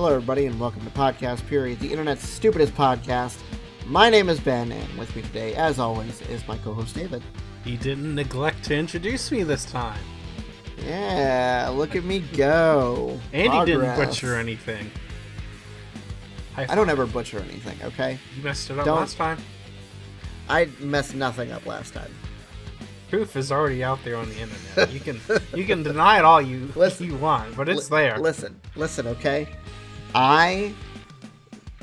Hello, everybody, and welcome to Podcast Period, the internet's stupidest podcast. My name is Ben, and with me today, as always, is my co-host David. He didn't neglect to introduce me this time. Yeah, look at me go. And Progress. he didn't butcher anything. I don't ever butcher anything, okay? You messed it up last time. I messed nothing up last time. Proof is already out there on the internet. You can deny it all you want, but it's there. Listen, okay?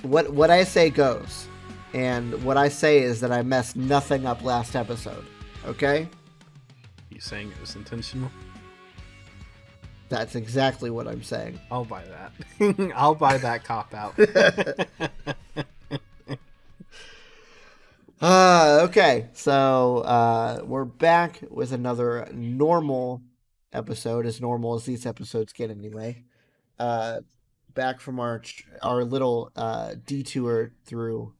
What I say goes. And what I say is that I messed nothing up last episode. Okay? You saying it was intentional? That's exactly what I'm saying. I'll buy that. I'll buy that cop out. Okay, so we're back with another normal episode, as normal as these episodes get anyway. Back from our little detour through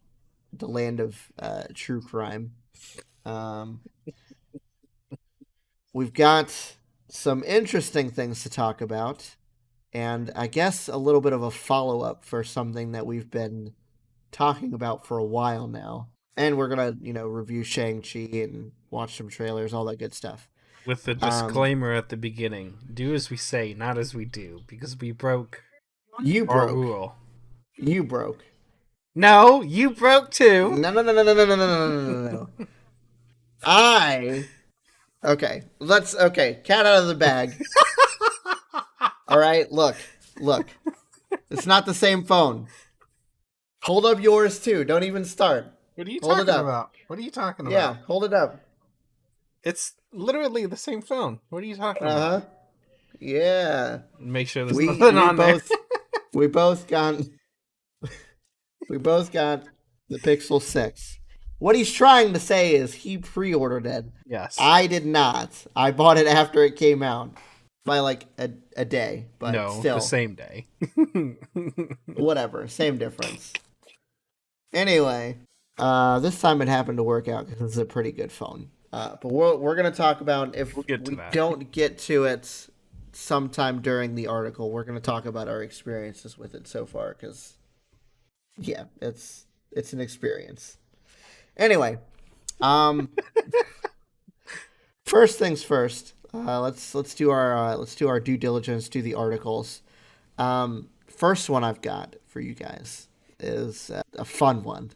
the land of true crime. We've got some interesting things to talk about, and I guess a little bit of a follow-up for something that we've been talking about for a while now. And we're going to, review Shang Chi and watch some trailers, all that good stuff. With the disclaimer at the beginning, do as we say, not as we do, because we broke our rule. You broke. No, you broke too. No. Okay, cat out of the bag. All right, look. It's not the same phone. Hold up yours too. Don't even start. What are you talking about? What are you talking about? Yeah, hold it up. It's literally the same phone. What are you talking about? Yeah. Make sure there's nothing on there. We both got the Pixel 6. What he's trying to say is he pre-ordered it. Yes. I did not. I bought it after it came out by like a day, but still. The same day. Whatever, same difference. Anyway, this time it happened to work out because it's a pretty good phone. But we're going to talk about, if we don't get to it sometime during the article, we're going to talk about our experiences with it so far because, yeah, it's an experience. Anyway, first things first. Let's do our due diligence, do the articles. First one I've got for you guys is a fun one.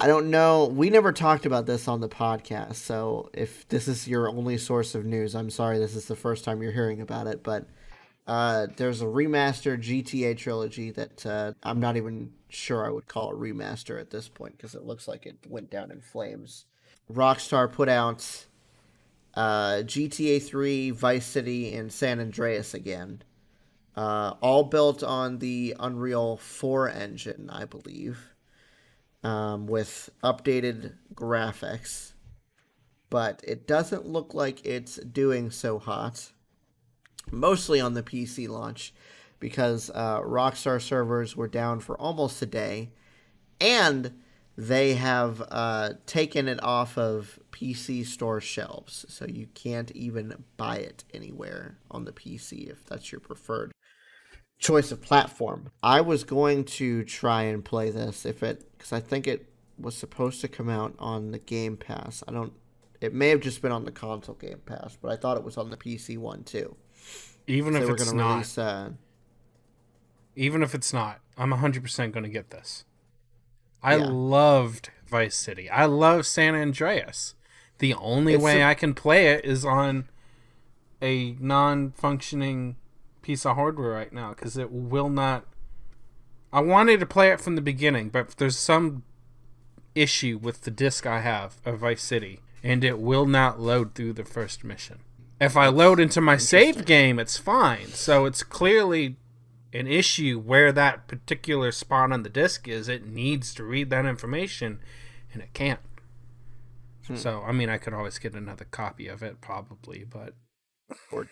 I don't know. We never talked about this on the podcast, so if this is your only source of news, I'm sorry this is the first time you're hearing about it, but there's a remastered GTA trilogy that I'm not even sure I would call a remaster at this point because it looks like it went down in flames. Rockstar put out GTA 3, Vice City, and San Andreas again. All built on the Unreal 4 engine, I believe. With updated graphics, but it doesn't look like it's doing so hot, mostly on the PC launch, because Rockstar servers were down for almost a day, and they have taken it off of PC store shelves, so you can't even buy it anywhere on the PC if that's your preferred choice of platform. I was going to try and play this because I think it was supposed to come out on the Game Pass. It may have just been on the console Game Pass, but I thought it was on the PC one too. Even if it's not, I'm 100% going to get this. I loved Vice City. I love San Andreas. The only way I can play it is on a non-functioning piece of hardware right now because it will not. I wanted to play it from the beginning, but there's some issue with the disc I have of Vice City, and it will not load through the first mission. If I load into my save game, it's fine. So it's clearly an issue where that particular spot on the disc is. It needs to read that information, and it can't. So, I mean, I could always get another copy of it, probably, but or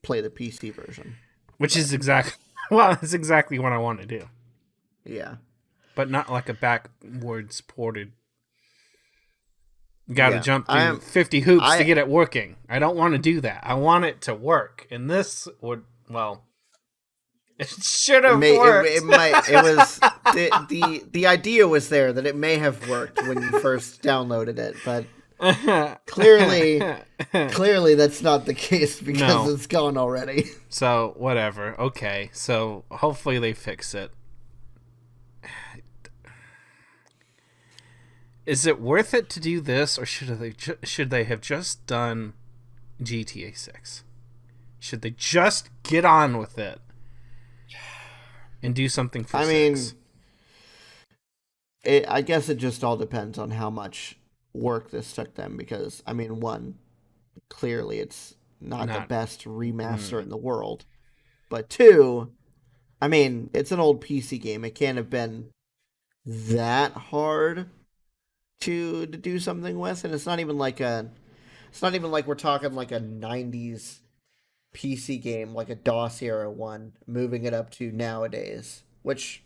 play the PC version. Which is exactly what I want to do. Yeah. But not like a backwards ported. Got to jump through 50 hoops to get it working. I don't want to do that. I want it to work. And this would, It should It have may worked. it might it was the idea was there that it may have worked when you first downloaded it, but clearly that's not the case because No. it's gone already. So, whatever. Okay. So, hopefully they fix it. Is it worth it to do this, or should they have just done GTA 6? Should they just get on with it and do something for I 6? mean, I guess it just all depends on how much work this took them because, I mean, one, clearly it's not the Not. best remaster in the world. But two, I mean, it's an old PC game. It can't have been that hard to do something with, and it's not even like we're talking like a '90s PC game, like a DOS era one, moving it up to nowadays, which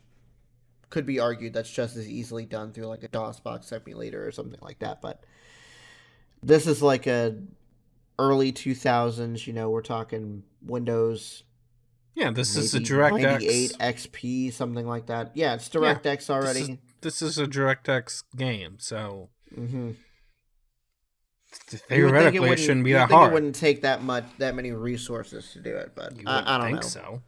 could be argued that's just as easily done through like a DOS box emulator or something like that. But this is like a early 2000s. We're talking Windows, Yeah, this is a maybe 98 DirectX. XP, something like that. Yeah, it's Yeah, DirectX already. this is a DirectX game, so Mm-hmm. theoretically it shouldn't be You would that think it hard. wouldn't take that many resources to do it, but You wouldn't I don't think know. so.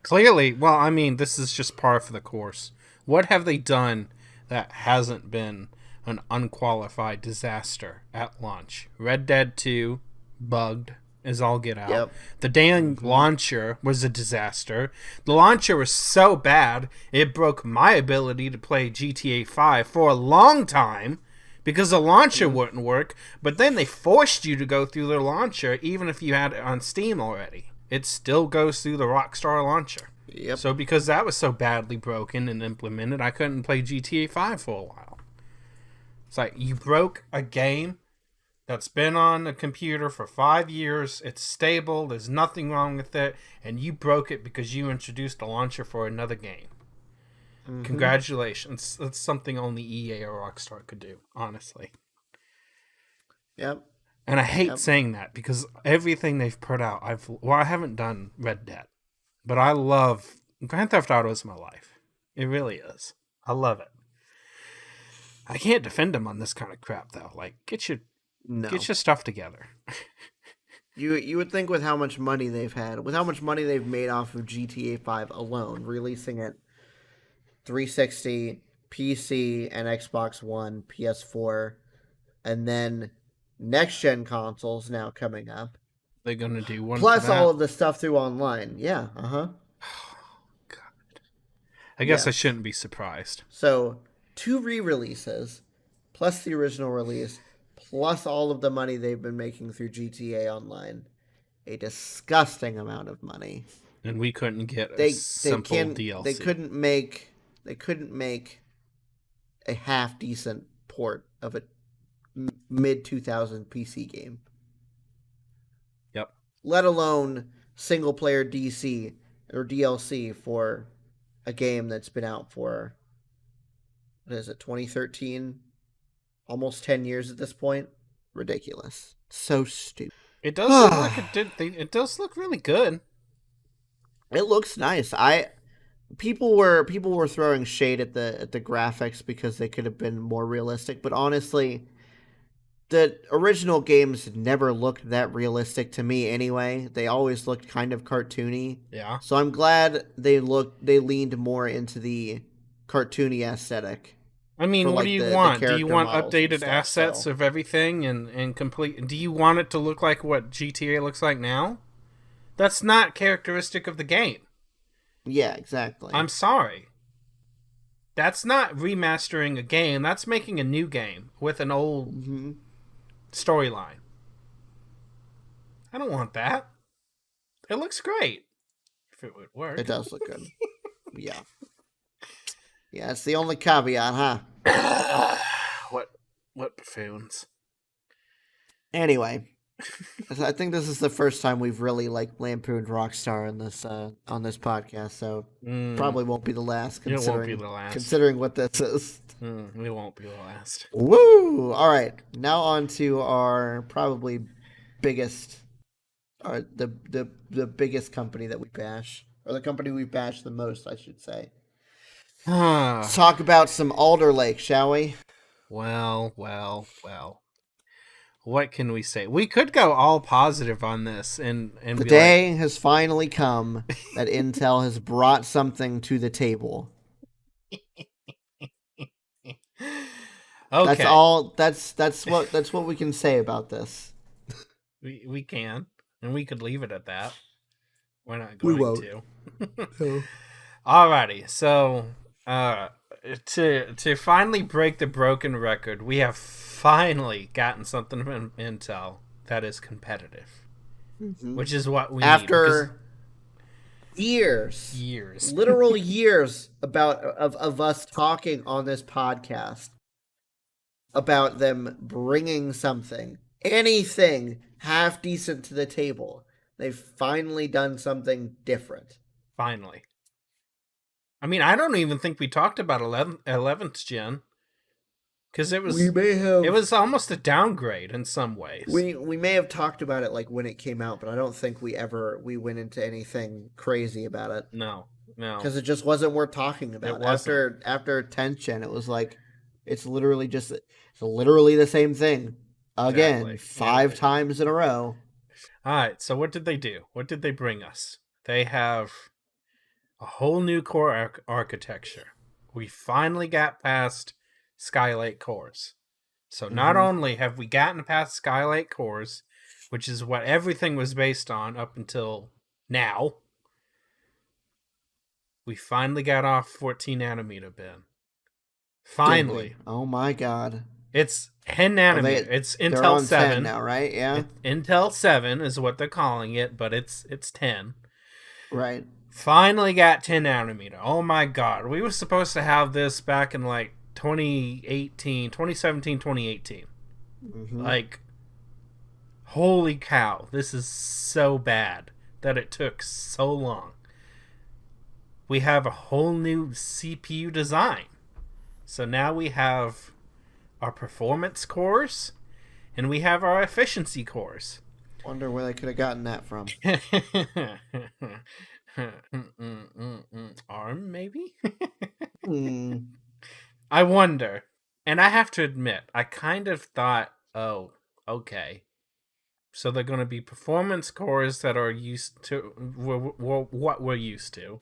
Clearly, well, I mean, this is just par for the course. What have they done that hasn't been an unqualified disaster at launch? Red Dead 2, bugged as all get out. Yep. The dang launcher was a disaster. The launcher was so bad, it broke my ability to play GTA 5 for a long time because the launcher wouldn't work, but then they forced you to go through the launcher even if you had it on Steam already. It still goes through the Rockstar launcher. Yep. So because that was so badly broken and implemented, I couldn't play GTA 5 for a while. It's like, you broke a game that's been on a computer for 5 years, it's stable, there's nothing wrong with it, and you broke it because you introduced a launcher for another game. Mm-hmm. Congratulations. That's something only EA or Rockstar could do, honestly. Yep. And I hate saying that because everything they've put out, I haven't done Red Dead, but I love Grand Theft Auto is my life. It really is. I love it. I can't defend them on this kind of crap though. Like, get your stuff together. You would think with how much money they've had, with how much money they've made off of GTA 5 alone, releasing it 360, PC, and Xbox One, PS4, and then next gen consoles now coming up. They're gonna do one plus all of the stuff through online. Yeah, God, I guess I shouldn't be surprised. So 2 re-releases, plus the original release, plus all of the money they've been making through GTA Online. A disgusting amount of money. And we couldn't get a simple DLC. They couldn't make a half decent port of a mid 2000 PC game. Yep. Let alone single player DC or DLC for a game that's been out for, what is it, 2013? Almost 10 years at this point. Ridiculous. So stupid. It does look like it did. It does look really good. It looks nice. People were throwing shade at the graphics because they could have been more realistic, but honestly, the original games never looked that realistic to me anyway. They always looked kind of cartoony. Yeah. So I'm glad they leaned more into the cartoony aesthetic. I mean, what do you want? Do you want updated assets of everything and complete? Do you want it to look like what GTA looks like now? That's not characteristic of the game. Yeah, exactly. I'm sorry. That's not remastering a game. That's making a new game with an old storyline. I don't want that. It looks great. If it would work. It does look good. Yeah. Yeah, it's the only caveat, huh? What buffoons. Anyway, I think this is the first time we've really lampooned Rockstar in this on this podcast, so probably won't be the last. It won't be the last. Considering what this is. It won't be the last. Woo! All right, now on to our probably biggest, the biggest company that we bash or the company we've bashed the most, I should say. Let's well, talk about some Alder Lake, shall we? well. What can we say? We could go all positive on this and The be like, day has finally come that Intel has brought something to the table. That's okay, all. That's what we can say about this. we can, and we could leave it at that. We're not We going won't. to. No. Alrighty, so to finally break the broken record, we have finally gotten something from Intel that is competitive, which is what we need. After years, Years. literal years of us talking on this podcast about them bringing something, anything half decent to the table. They've finally done something different. Finally. I mean, I don't even think we talked about 11th gen because it was almost a downgrade in some ways. We may have talked about it like when it came out, but I don't think we went into anything crazy about it. No, because it just wasn't worth talking about. It wasn't. After 10th gen, it was like it's literally the same thing again, Exactly. five times in a row. All right, so what did they do? What did they bring us? They have a whole new core architecture. We finally got past Skylake cores. So not only have we gotten past Skylake cores, which is what everything was based on up until now, we finally got off 14 nanometer bin. Finally. Oh my god. It's 10 nanometer. It's Intel 7 now, right? Yeah. Intel 7 is what they're calling it, but it's 10. Right. Finally got 10 nanometer. Oh my god. We were supposed to have this back in like 2017, 2018. Like, holy cow. This is so bad that it took so long. We have a whole new CPU design. So now we have our performance cores and we have our efficiency cores. Wonder where they could have gotten that from. ARM, maybe? Hmm. I wonder. And I have to admit, I kind of thought, oh, okay. So they're going to be performance cores that are used to what we're used to.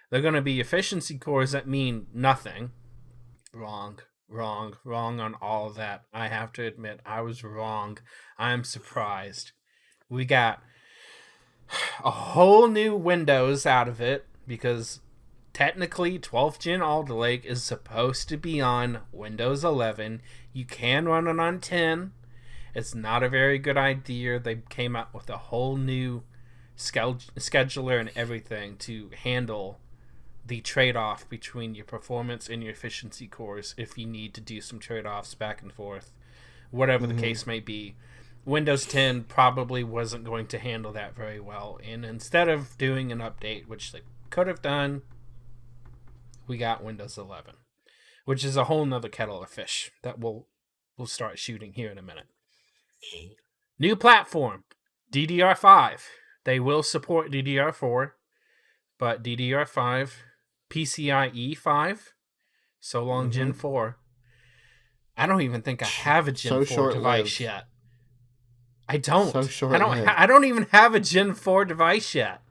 They're going to be efficiency cores that mean nothing. Wrong on all of that. I have to admit, I was wrong. I'm surprised. We got a whole new Windows out of it because technically 12th gen Alder Lake is supposed to be on Windows 11. You can run it on 10. It's not a very good idea. They came out with a whole new scheduler and everything to handle the trade-off between your performance and your efficiency cores if you need to do some trade-offs back and forth, whatever the case may be. Windows 10 probably wasn't going to handle that very well, and instead of doing an update, which they could have done, we got Windows 11, which is a whole nother kettle of fish that we'll start shooting here in a minute. New platform, DDR5. They will support DDR4, but DDR5, PCIe 5, so long Gen 4. I don't even think I have a Gen 4 device yet. I don't. So short-lived. I don't even have a Gen 4 device yet.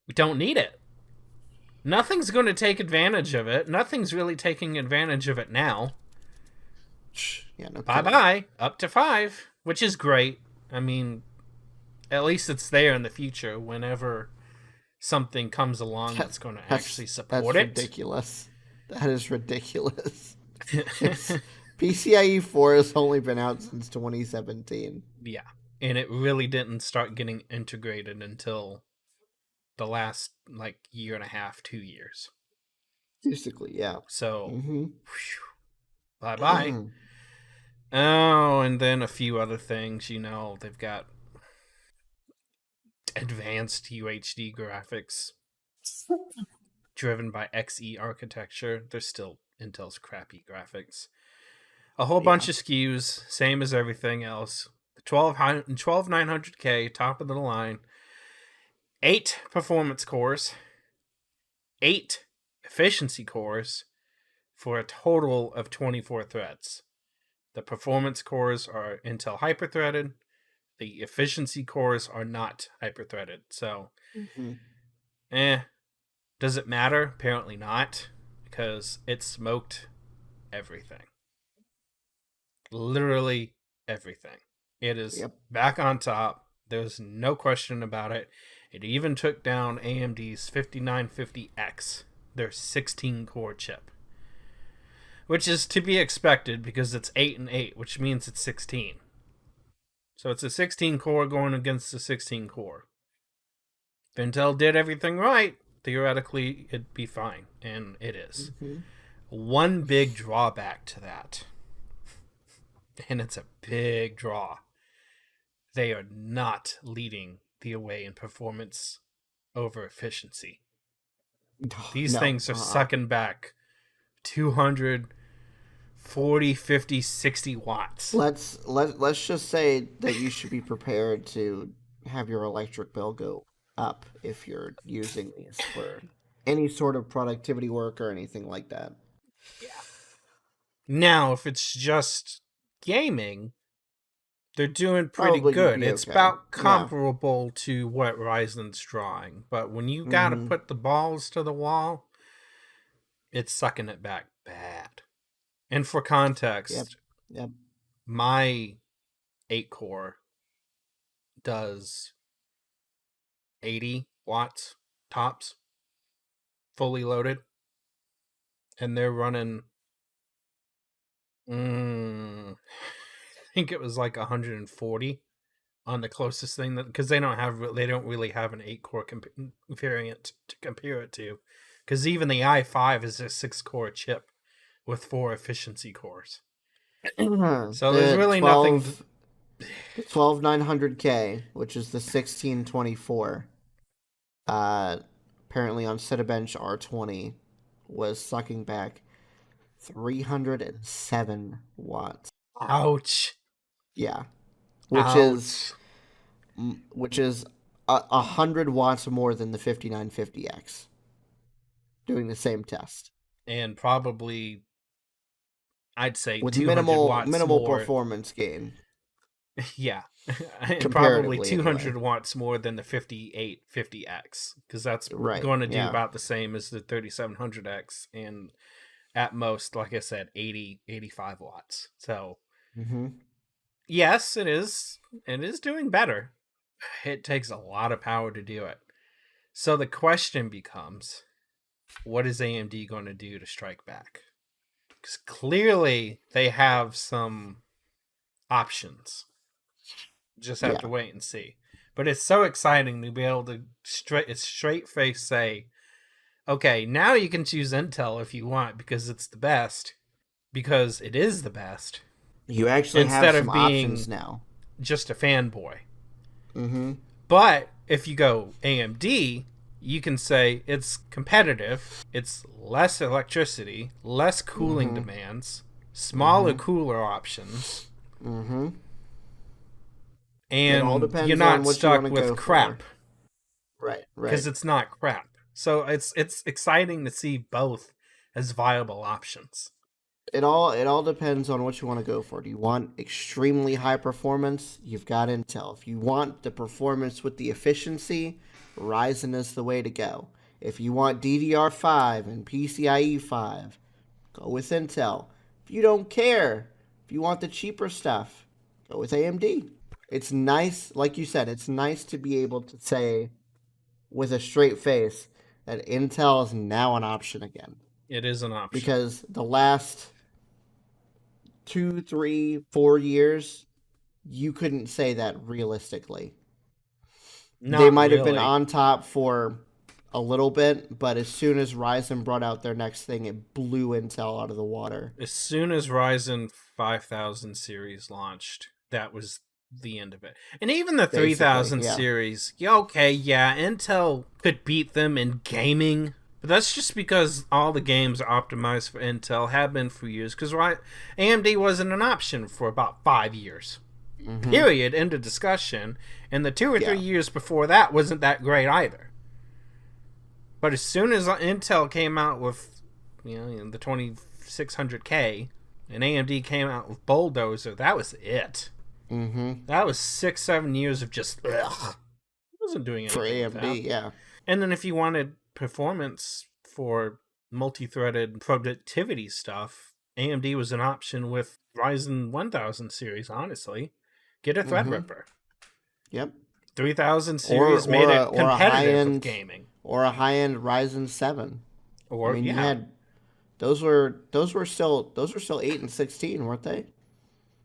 We don't need it. Nothing's going to take advantage of it. Nothing's really taking advantage of it now. Yeah, no Bye-bye. Up to 5, which is great. I mean, at least it's there in the future whenever something comes along that's going to actually support it. That's ridiculous. That is ridiculous. PCIe 4 has only been out since 2017. Yeah, and it really didn't start getting integrated until the last, like, year and a half, 2 years. Basically, yeah. So, bye-bye. Oh, and then a few other things, they've got advanced UHD graphics driven by XE architecture. They're still Intel's crappy graphics. A whole bunch of SKUs, same as everything else. 12900K, top of the line. 8 performance cores, 8 efficiency cores, for a total of 24 threads. The performance cores are Intel hyper-threaded. The efficiency cores are not hyper-threaded. So, does it matter? Apparently not, because it smoked everything. Literally everything. It is back on top. There's no question about it. It even took down AMD's 5950X, their 16-core chip. Which is to be expected because it's 8 and 8, which means it's 16. So it's a 16 core going against a 16 core. If Intel did everything right, theoretically it'd be fine, and it is. One big drawback to that, and it's a big draw, they are not leading the way in performance over efficiency. These things are sucking back 240, 50, 60 watts. Let's just say that you should be prepared to have your electric bill go up if you're using these for any sort of productivity work or anything like that. Yeah. Now, if it's just gaming, they're doing pretty good. It's about comparable to what Ryzen's drawing. But when you got to put the balls to the wall, it's sucking it back bad. And for context, my 8-core does 80 watts tops, fully loaded. And they're running, I think it was like 140 on the closest thing, because they don't really have an 8-core variant to compare it to. Because even the i5 is a 6-core chip with 4 efficiency cores. So there's really nothing. The 12900K, which is the 1624, apparently on Cinebench R20, was sucking back 307 watts. Ouch. Yeah. Which is 100 watts more than the 5950X doing the same test. And probably, I'd say, with 200 watts minimal more. Performance gain. Yeah. And probably 200 watts more than the 5850X, because that's going to do about the same as the 3700X, and at most, like I said, 85 watts. So, yes, it is doing better. It takes a lot of power to do it. So the question becomes, what is AMD going to do to strike back? Because clearly they have some options. Just have to wait and see. But it's so exciting to be able to straight face say, okay, now you can choose Intel if you want because it's the best. Because it is the best. You actually have some options now. Just a fanboy. But if you go AMD, you can say it's competitive, it's less electricity, less cooling demands, smaller cooler options. And you're not stuck with crap. Right. Because it's not crap. So it's exciting to see both as viable options. It all depends on what you want to go for. Do you want extremely high performance? You've got Intel. If you want the performance with the efficiency, Ryzen is the way to go. If you want DDR5 and PCIe 5, go with Intel. If you don't care, if you want the cheaper stuff, go with AMD. It's nice, like you said, it's nice to be able to say with a straight face that Intel is now an option again. It is an option. Because the last 2, 3, 4 years, you couldn't say that realistically. They might have been on top for a little bit, but as soon as Ryzen brought out their next thing, it blew Intel out of the water. As soon as Ryzen 5000 series launched, that was the end of it. And even the 3000 series, Intel could beat them in gaming, but that's just because all the games are optimized for Intel, have been for years, because AMD wasn't an option for about 5 years. Period. End of discussion. And the 2 or 3 years before that wasn't that great either. But as soon as Intel came out with, the 2600K, and AMD came out with Bulldozer, that was it. That was 6-7 years of just ugh. It wasn't doing anything for AMD. Yeah. And then if you wanted performance for multi-threaded productivity stuff, AMD was an option with Ryzen 1000 series. Honestly, get a Threadripper. Yep. 3000 series made it competitive with gaming, or a high-end Ryzen 7. Or you had those were still 8 and 16, weren't they?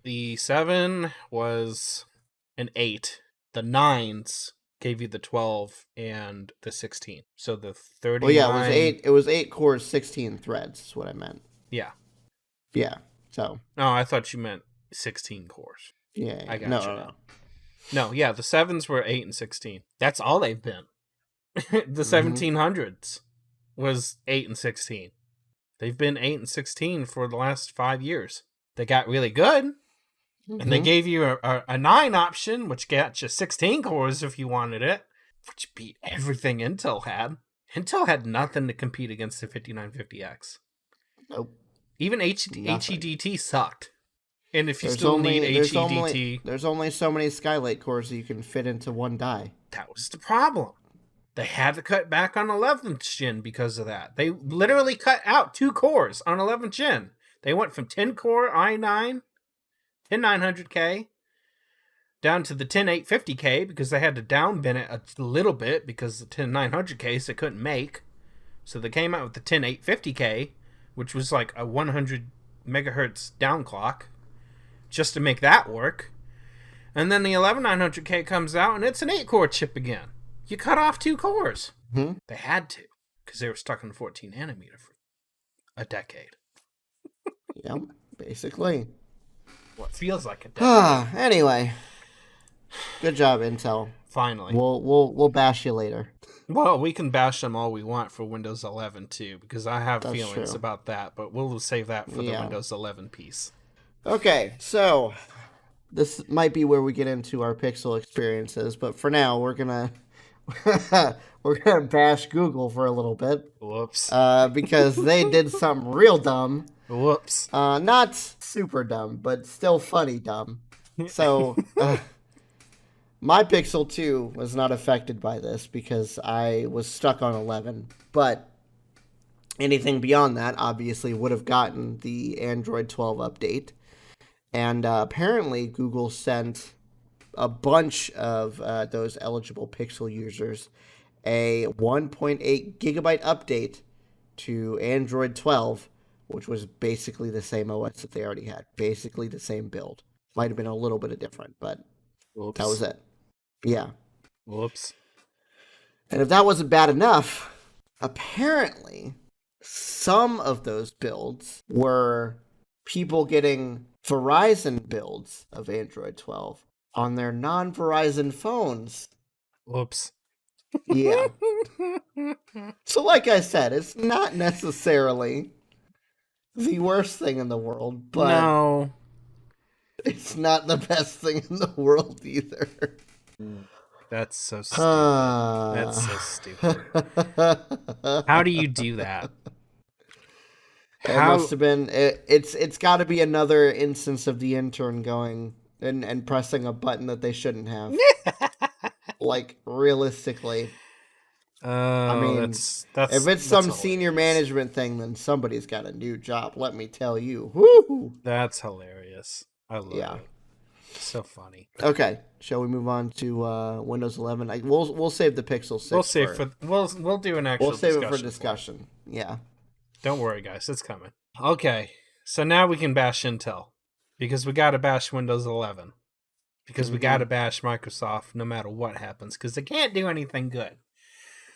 The 7 was an 8. The 9s gave you the 12 and the 16. So the 39... Well, yeah, it was 8 cores, 16 threads, is what I meant. Yeah. Yeah, so... No, I thought you meant 16 cores. Yeah, I got you. No, yeah, the 7s were 8 and 16. That's all they've been. The 1700s was 8 and 16. They've been 8 and 16 for the last 5 years. They got really good. And they gave you a 9 option, which got you 16 cores if you wanted it, which beat everything Intel had. Intel had nothing to compete against the 5950X. Nope. Even HEDT sucked. And if you still need HEDT... There's only so many Skylake cores that you can fit into one die. That was the problem. They had to cut back on 11th gen because of that. They literally cut out 2 cores on 11th gen. They went from 10-core i9... 10900K down to the 10850K because they had to downbin it a little bit because the 10900Ks they couldn't make. So they came out with the 10850K, which was like a 100 megahertz downclock just to make that work. And then the 11900K comes out and it's an 8-core chip again. You cut off 2 cores. They had to because they were stuck on 14 nanometer for a decade. Yep, basically. What feels like a decade. Anyway, good job, Intel. Finally, we'll bash you later. Well, we can bash them all we want for Windows 11 too, because I have feelings about that. But we'll save that for the Windows 11 piece. Okay, so this might be where we get into our Pixel experiences, but for now, we're gonna bash Google for a little bit. Whoops. Because they did something real dumb. Whoops. Not super dumb, but still funny dumb. So, my Pixel 2 was not affected by this because I was stuck on 11. But anything beyond that, obviously, would have gotten the Android 12 update. And apparently, Google sent a bunch of those eligible Pixel users a 1.8 gigabyte update to Android 12, which was basically the same OS that they already had. Basically the same build. Might have been a little bit different, but that was it. Yeah. Whoops. And if that wasn't bad enough, apparently some of those builds were people getting Verizon builds of Android 12 on their non-Verizon phones. Whoops. Yeah. So like I said, it's not necessarily the worst thing in the world, but no, it's not the best thing in the world either. That's so stupid. That's so stupid. How do you do that? It must have been. It's got to be another instance of the intern going and pressing a button that they shouldn't have. Like realistically. I mean, that's if it's some hilarious. senior management thing, then somebody's got a new job. Let me tell you. Woo! That's hilarious. I love it. So funny. Okay, shall we move on to Windows 11? We'll save the Pixel 6. We'll save we'll do an actual. We'll save it for discussion. Yeah. Don't worry, guys. It's coming. Okay, so now we can bash Intel because we got to bash Windows 11 because we got to bash Microsoft no matter what happens because they can't do anything good.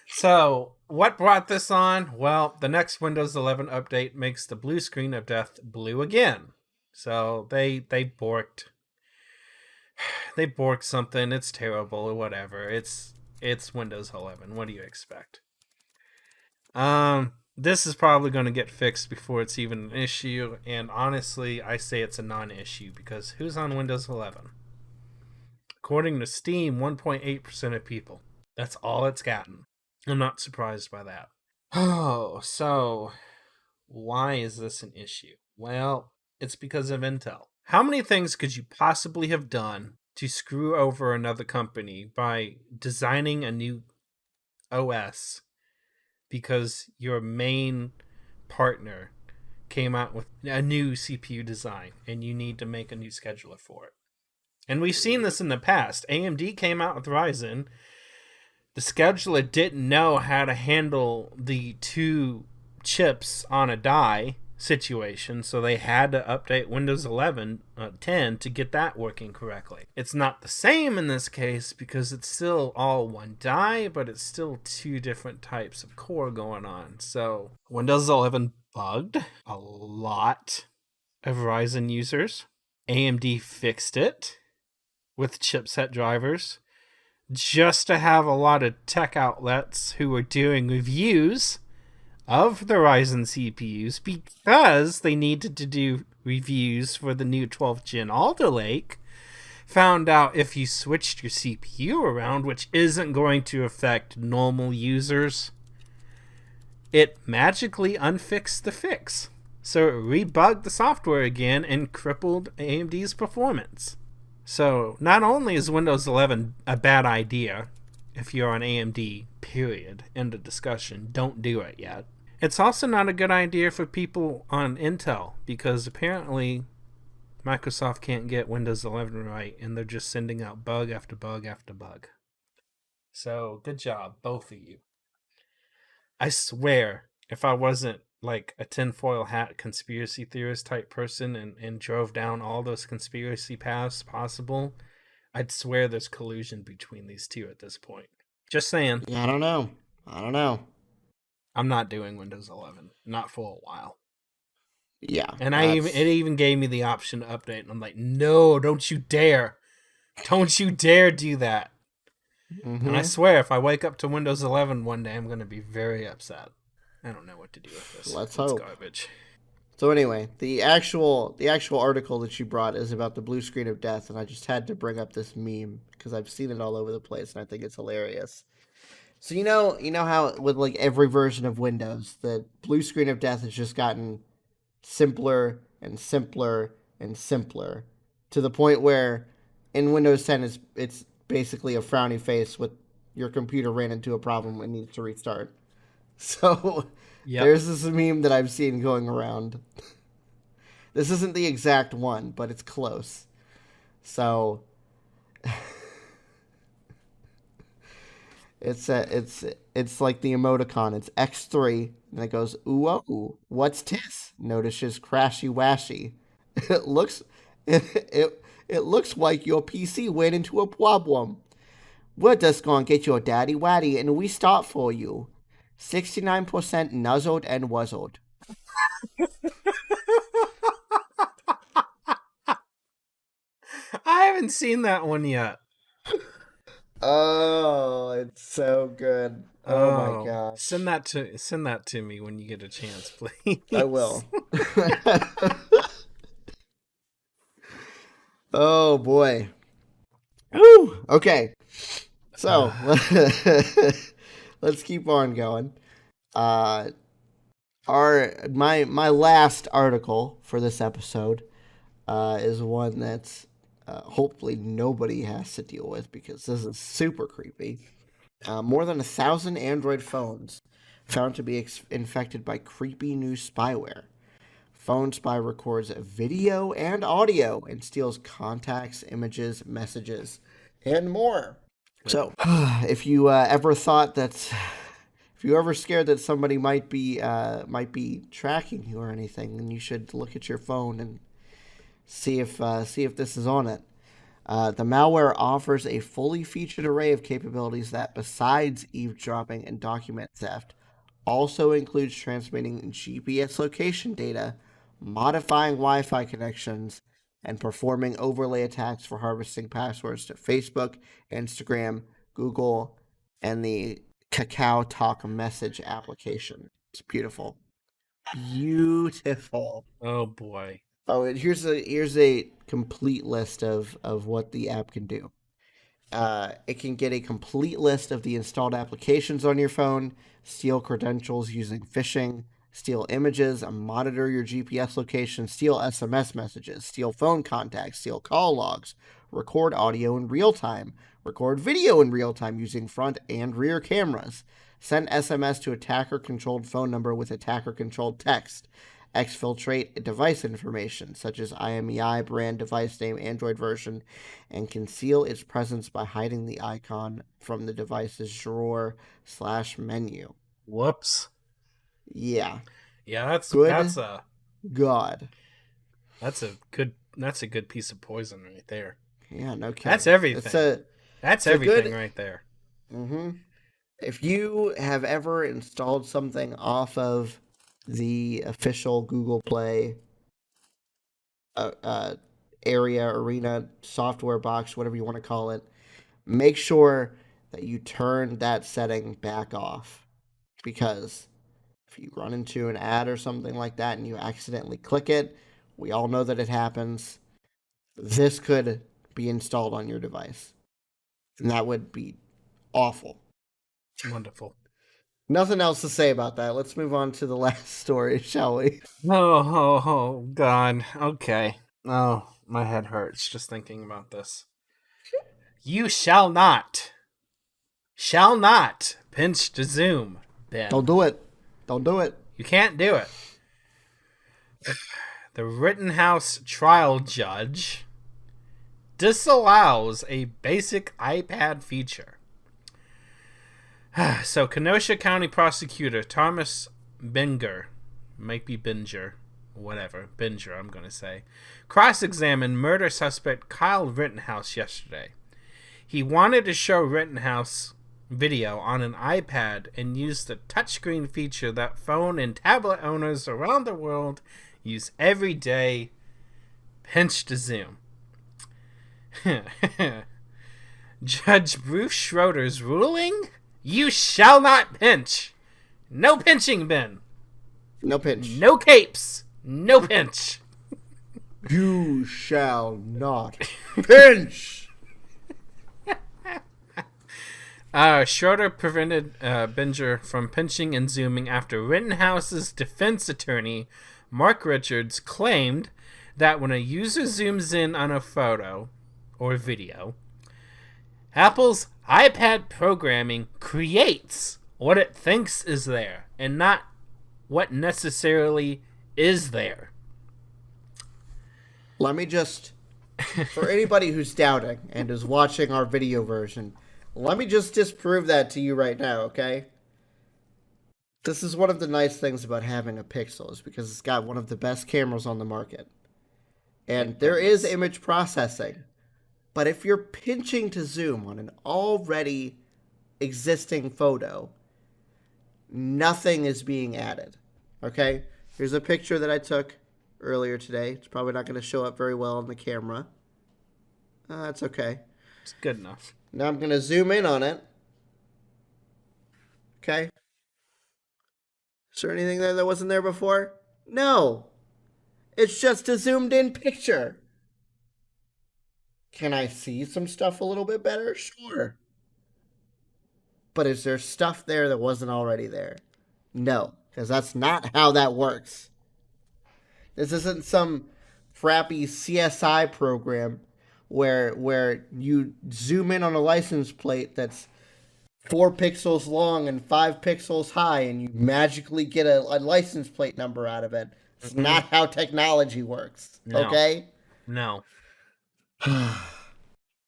So, what brought this on? Well, the next Windows 11 update makes the blue screen of death blue again. So, they borked. They borked something. It's terrible or whatever. It's Windows 11. What do you expect? This is probably going to get fixed before it's even an issue. And honestly, I say it's a non-issue because who's on Windows 11? According to Steam, 1.8% of people. That's all it's gotten. I'm not surprised by that. Oh, so why is this an issue? Well, it's because of Intel. How many things could you possibly have done to screw over another company by designing a new OS because your main partner came out with a new CPU design and you need to make a new scheduler for it? And we've seen this in the past. AMD came out with Ryzen. The scheduler didn't know how to handle the two chips on a die situation, so they had to update Windows 10 to get that working correctly. It's not the same in this case because it's still all one die, but it's still two different types of core going on. So Windows 11 bugged a lot of Ryzen users. AMD fixed it with chipset drivers just to have a lot of tech outlets who were doing reviews of the Ryzen CPUs because they needed to do reviews for the new 12th Gen Alder Lake, found out if you switched your CPU around, which isn't going to affect normal users, it magically unfixed the fix. So it rebugged the software again and crippled AMD's performance. So not only is Windows 11 a bad idea if you're on AMD, period, end of discussion, don't do it yet. It's also not a good idea for people on Intel because apparently Microsoft can't get Windows 11 right and they're just sending out bug after bug after bug. So good job, both of you. I swear, if I wasn't like a tinfoil hat conspiracy theorist type person and drove down all those conspiracy paths possible, I'd swear there's collusion between these two at this point. Just saying. Yeah, I don't know. I'm not doing Windows 11. Not for a while. Yeah. And it even gave me the option to update. And I'm like, no, don't you dare. Don't you dare do that. Mm-hmm. And I swear, if I wake up to Windows 11 one day, I'm going to be very upset. I don't know what to do with this. Let's hope. It's garbage. So anyway, the actual article that you brought is about the blue screen of death, and I just had to bring up this meme because I've seen it all over the place, and I think it's hilarious. So you know how with like every version of Windows, the blue screen of death has just gotten simpler and simpler and simpler to the point where in Windows 10 it's basically a frowny face with your computer ran into a problem and needs to restart. So There's this meme that I've seen going around. This isn't the exact one, but it's close. So it's like the emoticon. It's X3, and it goes, ooh, oh, what's this? Notices crashy washy. It looks like your PC went into a problem. We're just gonna get your daddy waddy and we start for you. 69% nuzzled and wuzzled. I haven't seen that one yet. Oh, it's so good. Oh my gosh. Send that to me when you get a chance, please. I will. Oh boy. Woo! Okay. So let's keep on going. My last article for this episode is one that's hopefully nobody has to deal with because this is super creepy. More than 1,000 Android phones found to be infected by creepy new spyware. Phone spy records video and audio and steals contacts, images, messages, and more. So, if you ever scared that somebody might be tracking you or anything, then you should look at your phone and see if this is on it. The malware offers a fully featured array of capabilities that, besides eavesdropping and document theft, also includes transmitting GPS location data, modifying Wi-Fi connections, and performing overlay attacks for harvesting passwords to Facebook, Instagram, Google, and the Kakao Talk message application. It's beautiful. Beautiful. Oh boy. Oh, here's a complete list of what the app can do. It can get a complete list of the installed applications on your phone, steal credentials using phishing, steal images, monitor your GPS location, steal SMS messages, steal phone contacts, steal call logs, record audio in real time, record video in real time using front and rear cameras, send SMS to attacker-controlled phone number with attacker-controlled text, exfiltrate device information such as IMEI, brand, device name, Android version, and conceal its presence by hiding the icon from the device's drawer/menu. Whoops. Yeah. Yeah, that's a God. That's a good piece of poison right there. Yeah, no kidding. That's everything. That's everything right there. Mm-hmm. If you have ever installed something off of the official Google Play arena, software box, whatever you want to call it, make sure that you turn that setting back off. Because if you run into an ad or something like that and you accidentally click it, we all know that it happens. This could be installed on your device. And that would be awful. Wonderful. Nothing else to say about that. Let's move on to the last story, shall we? Oh, God. Okay. Oh, my head hurts just thinking about this. You shall not pinch to zoom, Ben. Don't do it. You can't do it. The Rittenhouse trial judge disallows a basic iPad feature. So, Kenosha County Prosecutor Thomas Binger, might be Binger, whatever, Binger, I'm going to say, cross-examined murder suspect Kyle Rittenhouse yesterday. He wanted to show Rittenhouse video on an iPad and used the touchscreen feature that phone and tablet owners around the world use every day, pinch to zoom. Judge Bruce Schroeder's ruling? You shall not pinch. No pinching, Ben. No pinch. No capes. No pinch. You shall not pinch. Schroeder prevented Binger from pinching and zooming after Rittenhouse's defense attorney, Mark Richards, claimed that when a user zooms in on a photo or video, Apple's iPad programming creates what it thinks is there and not what necessarily is there. Let me just, for anybody who's doubting and is watching our video version, let me just disprove that to you right now, okay? This is one of the nice things about having a Pixel, is because it's got one of the best cameras on the market. And there is image processing. But if you're pinching to zoom on an already existing photo, nothing is being added. Okay? Here's a picture that I took earlier today. It's probably not going to show up very well on the camera. That's okay. It's good enough. Now I'm going to zoom in on it. Okay? Is there anything there that wasn't there before? No. It's just a zoomed in picture. Can I see some stuff a little bit better? Sure. But is there stuff there that wasn't already there? No, because that's not how that works. This isn't some crappy CSI program where you zoom in on a license plate that's 4 pixels long and 5 pixels high and you magically get a license plate number out of it. It's not how technology works. No. Okay? No.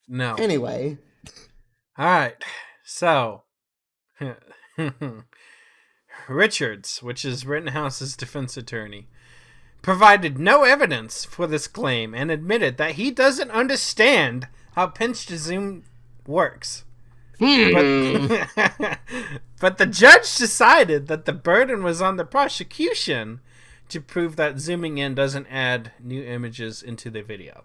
No. Anyway. All right. So, Richards, which is Rittenhouse's defense attorney, provided no evidence for this claim and admitted that he doesn't understand how pinch to zoom works. But the judge decided that the burden was on the prosecution to prove that zooming in doesn't add new images into the video.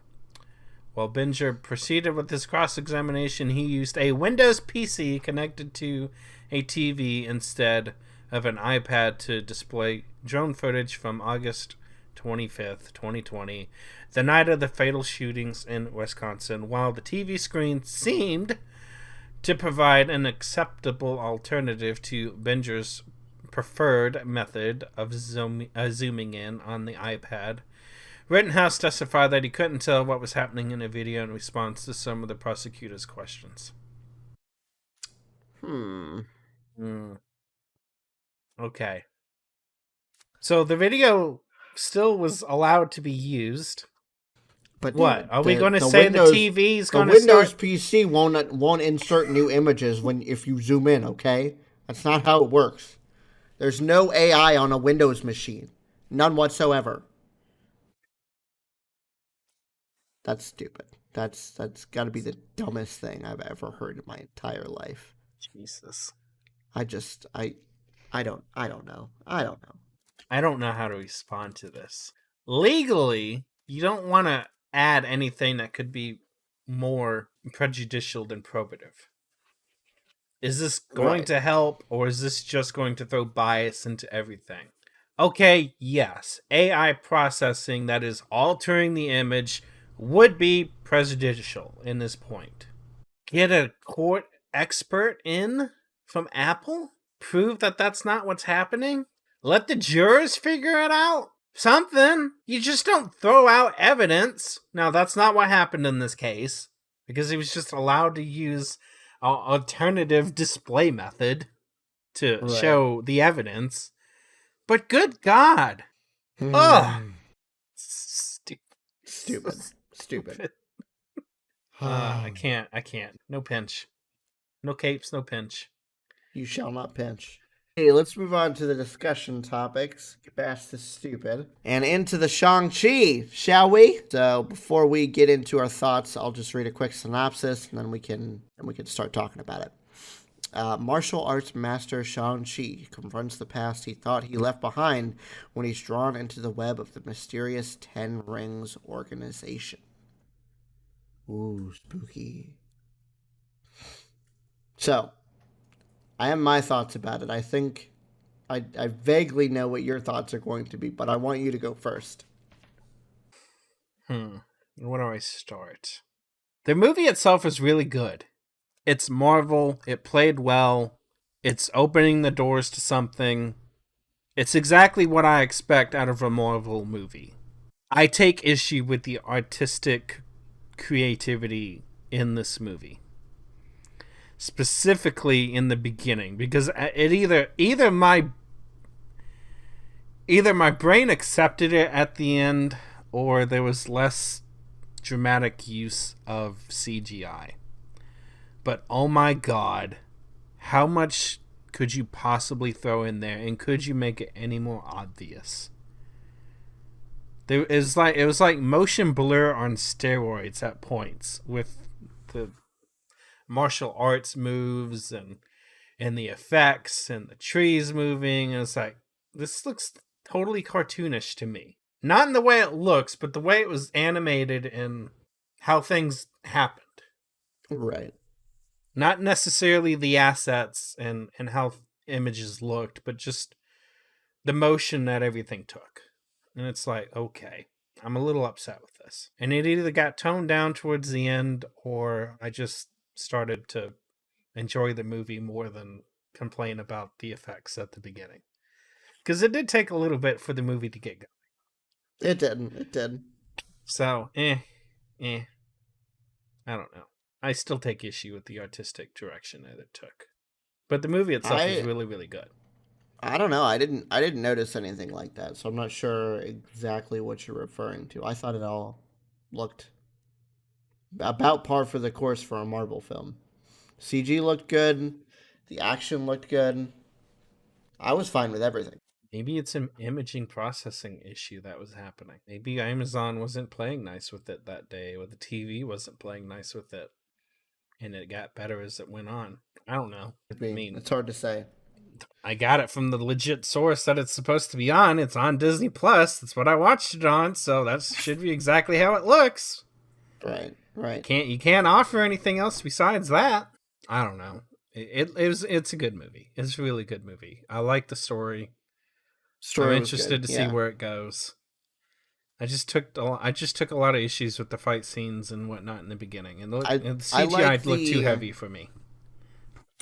While Binger proceeded with his cross-examination, he used a Windows PC connected to a TV instead of an iPad to display drone footage from August 25th, 2020, the night of the fatal shootings in Wisconsin. While the TV screen seemed to provide an acceptable alternative to Benjer's preferred method of zooming in on the iPad. Rittenhouse testified that he couldn't tell what was happening in the video in response to some of the prosecutor's questions. Okay. So the video still was allowed to be used. But what? Are we going to say the TV is going to start? The Windows PC won't insert new images if you zoom in, okay? That's not how it works. There's no AI on a Windows machine. None whatsoever. That's stupid. That's got to be the dumbest thing I've ever heard in my entire life. Jesus. I don't know. I don't know. I don't know how to respond to this. Legally, you don't want to add anything that could be more prejudicial than probative. Is this going to help, or is this just going to throw bias into everything? Okay, yes, AI processing that is altering the image would be prejudicial in this point. Get a court expert in from Apple? Prove that that's not what's happening? Let the jurors figure it out? Something. You just don't throw out evidence. Now, that's not what happened in this case, because he was just allowed to use an alternative display method to show the evidence. But good God. Ugh. Stupid. I can't. No pinch. No capes, no pinch. You shall not pinch. Hey, let's move on to the discussion topics. Get past this stupid. And into the Shang Chi, shall we? So before we get into our thoughts, I'll just read a quick synopsis, and then we can start talking about it. Martial arts master Shang Chi confronts the past he thought he left behind when he's drawn into the web of the mysterious Ten Rings organization. Ooh, spooky. So, I have my thoughts about it. I think I vaguely know what your thoughts are going to be, but I want you to go first. Where do I start? The movie itself is really good. It's Marvel. It played well. It's opening the doors to something. It's exactly what I expect out of a Marvel movie. I take issue with the artistic creativity in this movie. Specifically in the beginning, because it either my brain accepted it at the end, or there was less dramatic use of CGI. But oh my God, how much could you possibly throw in there, and could you make it any more obvious? It was like motion blur on steroids at points, with the martial arts moves and the effects and the trees moving. And it's like, this looks totally cartoonish to me. Not in the way it looks, but the way it was animated and how things happened. Right. Not necessarily the assets and how images looked, but just the motion that everything took. And it's like, okay, I'm a little upset with this. And it either got toned down towards the end, or I just started to enjoy the movie more than complain about the effects at the beginning. Because it did take a little bit for the movie to get going. It did. So, I don't know. I still take issue with the artistic direction that it took. But the movie itself is really, really good. I don't know. I didn't notice anything like that, so I'm not sure exactly what you're referring to. I thought it all looked about par for the course for a Marvel film. CG looked good. The action looked good. I was fine with everything. Maybe it's an imaging processing issue that was happening. Maybe Amazon wasn't playing nice with it that day, or the TV wasn't playing nice with it, and it got better as it went on. I don't know. I mean, it's hard to say. I got it from the legit source that it's supposed to be on. It's on Disney Plus. That's what I watched it on, so that should be exactly how it looks. Right. You can't offer anything else besides that. I don't know. It's a good movie. It's a really good movie. I like the story. I'm interested to see where it goes. I just took a lot of issues with the fight scenes and whatnot in the beginning, and the CGI looked too heavy for me.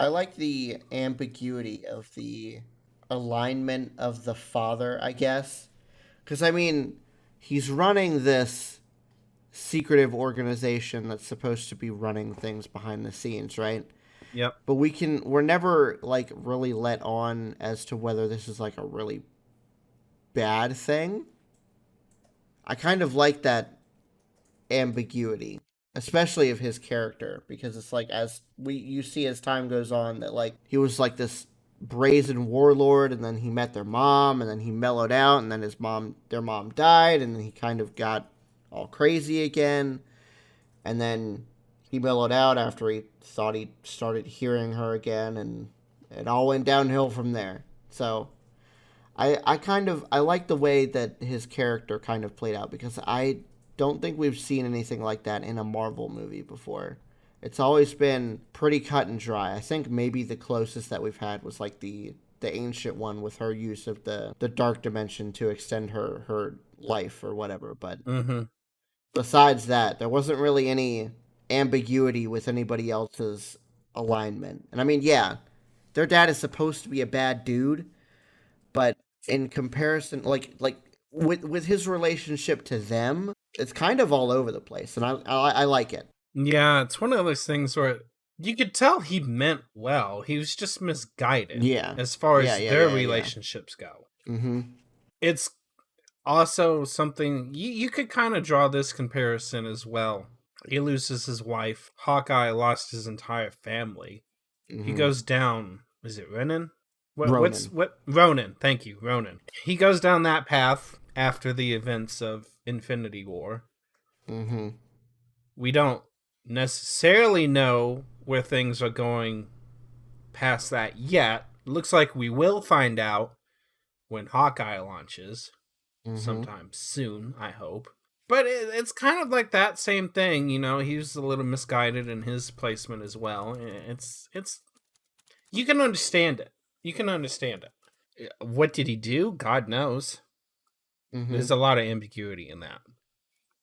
I like the ambiguity of the alignment of the father, I guess. Because, I mean, he's running this secretive organization that's supposed to be running things behind the scenes, right? Yep. But we're never, like, really let on as to whether this is, like, a really bad thing. I kind of like that ambiguity, especially of his character, because it's like as you see as time goes on that like he was like this brazen warlord, and then he met their mom, and then he mellowed out, and then their mom died, and then he kind of got all crazy again, and then he mellowed out after he thought he started hearing her again, and it all went downhill from there. So I like the way that his character kind of played out, because I don't think we've seen anything like that in a Marvel movie before. It's always been pretty cut and dry. I think maybe the closest that we've had was like the ancient one with her use of the dark dimension to extend her life or whatever. But Mm-hmm. besides that, there wasn't really any ambiguity with anybody else's alignment. And I mean, yeah, their dad is supposed to be a bad dude, but in comparison, like with his relationship to them, it's kind of all over the place, and I like it. Yeah, it's one of those things where you could tell he meant well. He was just misguided Yeah, as far yeah, as yeah, their yeah, yeah. relationships go. Mm-hmm. It's also something you could kind of draw this comparison as well. He loses his wife. Hawkeye lost his entire family. He Mm-hmm. goes down. Is it Renan? Ronan. What Ronan? Thank you, Ronan. He goes down that path after the events of Infinity War. Mm-hmm. We don't necessarily know where things are going past that yet. Looks like we will find out when Hawkeye launches Mm-hmm. sometime soon, I hope. But it's kind of like that same thing, you know. He was a little misguided in his placement as well. It's you can understand it. You can understand it. What did he do? God knows. Mm-hmm. There's a lot of ambiguity in that.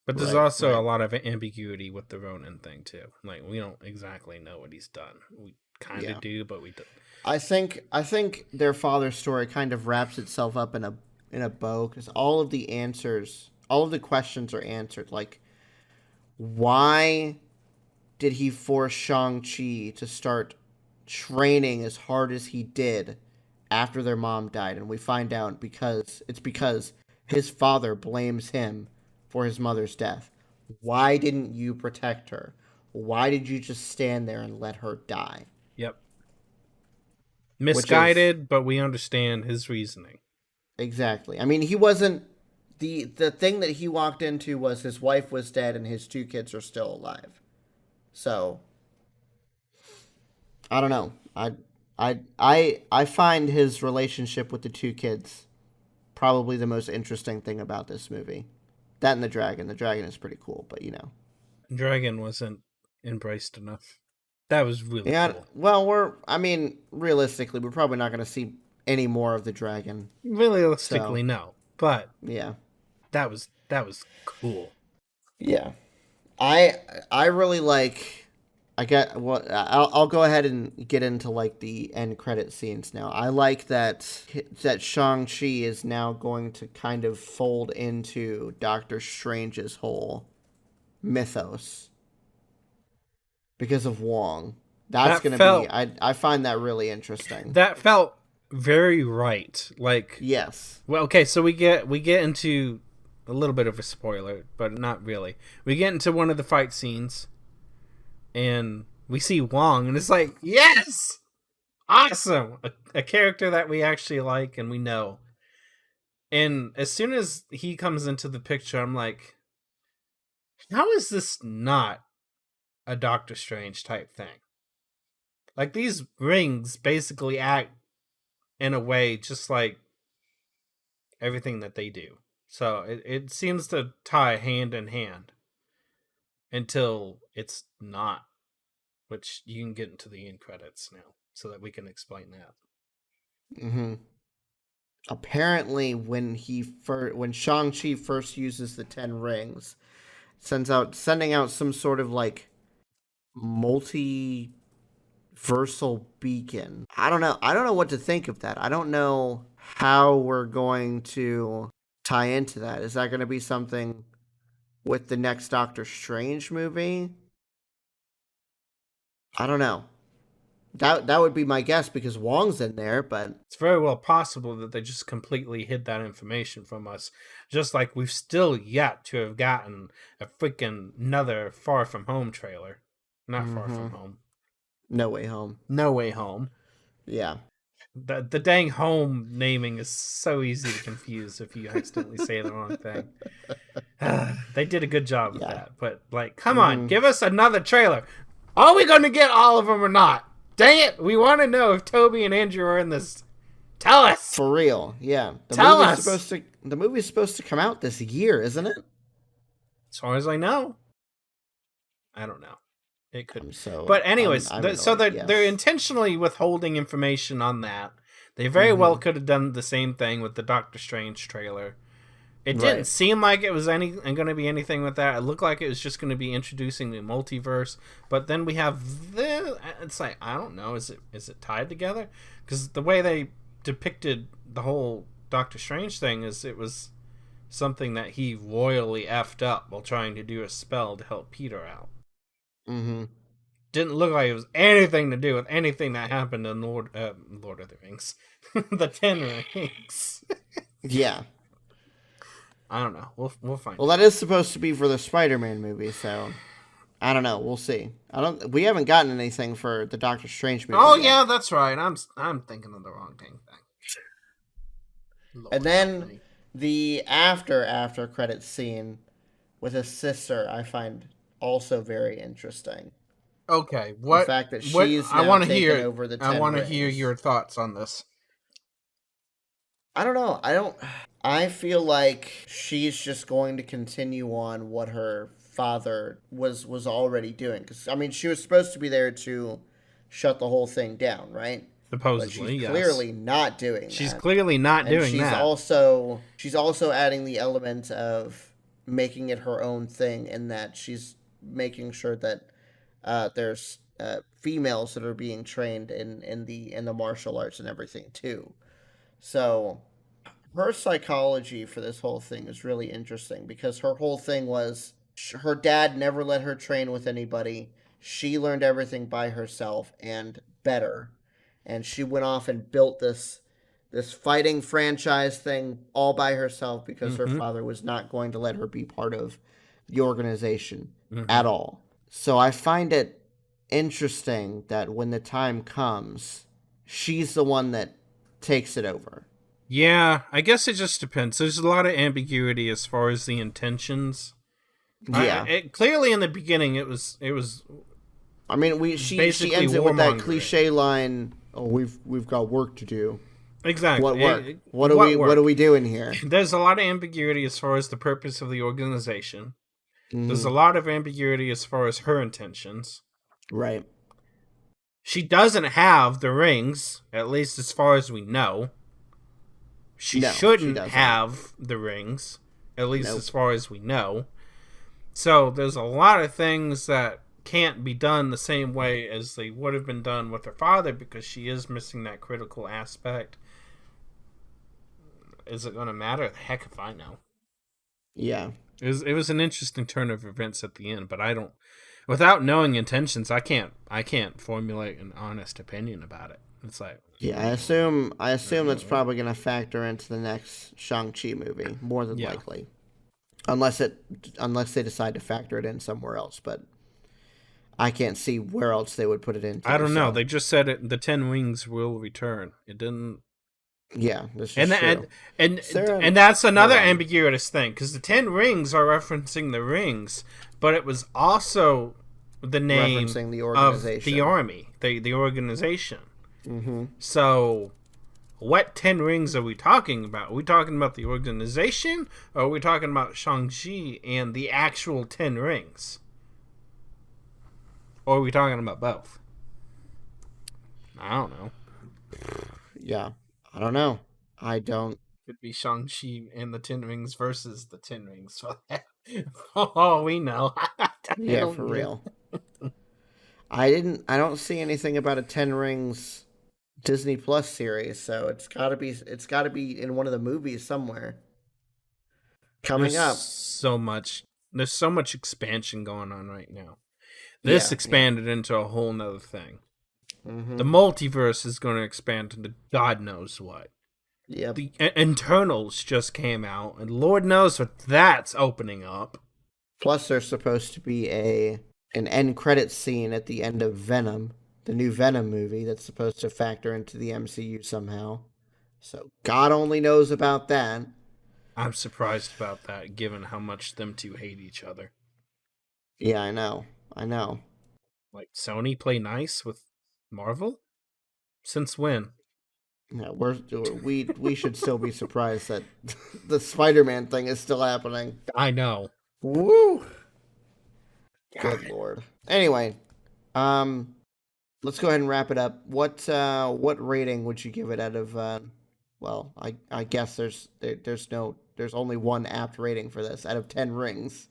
But there's Right, also a right. lot of ambiguity with the Ronin thing too. Like we don't exactly know what he's done. We kind Yeah. of do, but we don't. I think their father story kind of wraps itself up in a bow, because all of the answers, all of the questions are answered. Like, why did he force Shang-Chi to start training as hard as he did after their mom died? And we find out because his father blames him for his mother's death. Why didn't you protect her? Why did you just stand there and let her die? Yep. Which is Misguided, but we understand his reasoning. exactly. I mean, he wasn't the thing that he walked into was his wife was dead and his two kids are still alive. So, I don't know. I find his relationship with the two kids probably the most interesting thing about this movie. That and the dragon. The dragon is pretty cool, but you know. Dragon wasn't embraced enough. That was really Yeah, cool. well, I mean, realistically, we're probably not going to see any more of the dragon. So, Realistically, no, but yeah. that was cool. Yeah. I I really like I get what I'll go ahead and get into like the end credit scenes now. I like that Shang-Chi is now going to kind of fold into Doctor Strange's whole mythos because of Wong. That's That going to be felt I find that really interesting. that felt very right. Like, Yes. well, okay, so we get into a little bit of a spoiler, but not really. We get into one of the fight scenes, and we see Wong, and it's like, yes, awesome, a character that we actually like and we know. And as soon as he comes into the picture, I'm like, how is this not a Doctor Strange type thing? Like these rings basically act in a way just like everything that they do. So it seems to tie hand in hand until it's not, which you can get into the end credits now so that we can explain that. Mm-hmm. Apparently, when Shang-Chi first uses the 10 rings, sending out some sort of like multi Versal Beacon. I don't know. I don't know what to think of that. I don't know how we're going to tie into that. Is that going to be something with the next Doctor Strange movie? I don't know. That would be my guess because Wong's in there, but it's very well possible that they just completely hid that information from us. Just like we've still yet to have gotten a freaking another Far From Home trailer. Not Far From Home. No Way Home. No Way Home. Yeah. The dang home naming is so easy to confuse if you accidentally say the wrong thing. They did a good job with that. But, like, come on, give us another trailer. Are we going to get all of them or not? Dang it, we want to know if Toby and Andrew are in this. Tell us! For real, yeah. Tell us! The movie's supposed to come out this year, isn't it? As far as I know. I don't know. It could. But anyways, they're intentionally withholding information on that. They very well could have done the same thing with the Doctor Strange trailer. It didn't seem like it was going to be anything with that. It looked like it was just going to be introducing the multiverse. But then we have it's like, I don't know, is it tied together? Because the way they depicted the whole Doctor Strange thing is it was something that he royally effed up while trying to do a spell to help Peter out. Didn't look like it was anything to do with anything that happened in Lord of the Rings. The Ten Rings. Yeah. I don't know. We'll find. Well, that is supposed to be for the Spider-Man movie, so I don't know. We'll see. We haven't gotten anything for the Doctor Strange movie. Oh yet. Yeah, that's right. I'm thinking of the wrong thing. And then the after credit scene with his sister, I find also very interesting. Okay, what? The fact that she's now taken over the 10 I want to rings. hear your thoughts on this. I don't know. I feel like she's just going to continue on what her father was already doing. Because, I mean, she was supposed to be there to shut the whole thing down, right? Supposedly, but she's clearly not doing that. She's clearly not doing that. She's also adding the element of making it her own thing in that she's making sure that there's females that are being trained in the martial arts and everything, too. So her psychology for this whole thing is really interesting because her whole thing was her dad never let her train with anybody. She learned everything by herself and better. And she went off and built this fighting franchise thing all by herself because her father was not going to let her be part of the organization at all. So I find it interesting that when the time comes, she's the one that takes it over. Yeah, I guess it just depends. There's a lot of ambiguity as far as the intentions. Yeah, clearly in the beginning it was. I mean, she ends it with that cliche line, "Oh, we've got work to do." Exactly. What work? What are we doing here? There's a lot of ambiguity as far as the purpose of the organization. There's a lot of ambiguity as far as her intentions. Right. She doesn't have the rings, at least as far as we know. She shouldn't have the rings, at least as far as we know. So there's a lot of things that can't be done the same way as they would have been done with her father because she is missing that critical aspect. Is it going to matter? The heck if I know. Yeah. It was an interesting turn of events at the end, but I don't. Without knowing intentions, I can't formulate an honest opinion about it. It's like I assume that's probably going to factor into the next Shang Chi movie more than likely, unless they decide to factor it in somewhere else. But I can't see where else they would put it in. I don't know. They just said it. The 10 Rings will return. It didn't. Yeah, this is true. And that's another ambiguous thing because the 10 Rings are referencing the rings, but it was also the name referencing the organization. Of the army, the organization. Mm-hmm. So, what 10 Rings are we talking about? Are we talking about the organization, or are we talking about Shang-Chi and the actual 10 Rings? Or are we talking about both? I don't know. Yeah. I don't know. I don't. Could be Shang-Chi and the 10 Rings versus the 10 Rings. Oh, we know. Yeah, for real. I don't see anything about a Ten Rings Disney Plus series, so it's gotta be in one of the movies somewhere There's coming up. so much. There's so much expansion going on right now. This Yeah, yeah. expanded into a whole nother thing. The Mm-hmm. multiverse is going to expand into God knows what. Yep. The Internals just came out, and Lord knows what that's opening up. Plus, there's supposed to be an end credit scene at the end of Venom, the new Venom movie that's supposed to factor into the MCU somehow. So God only knows about that. I'm surprised about that, given how much them two hate each other. Yeah, I know. I know. Like, Sony play nice with Marvel? Since when? Yeah, we should still be surprised that the Spider-Man thing is still happening. I know. Woo! God. Good lord. Anyway, um, let's go ahead and wrap it up. What rating would you give it out of? Well, I guess there's only one apt rating for this out of 10 rings.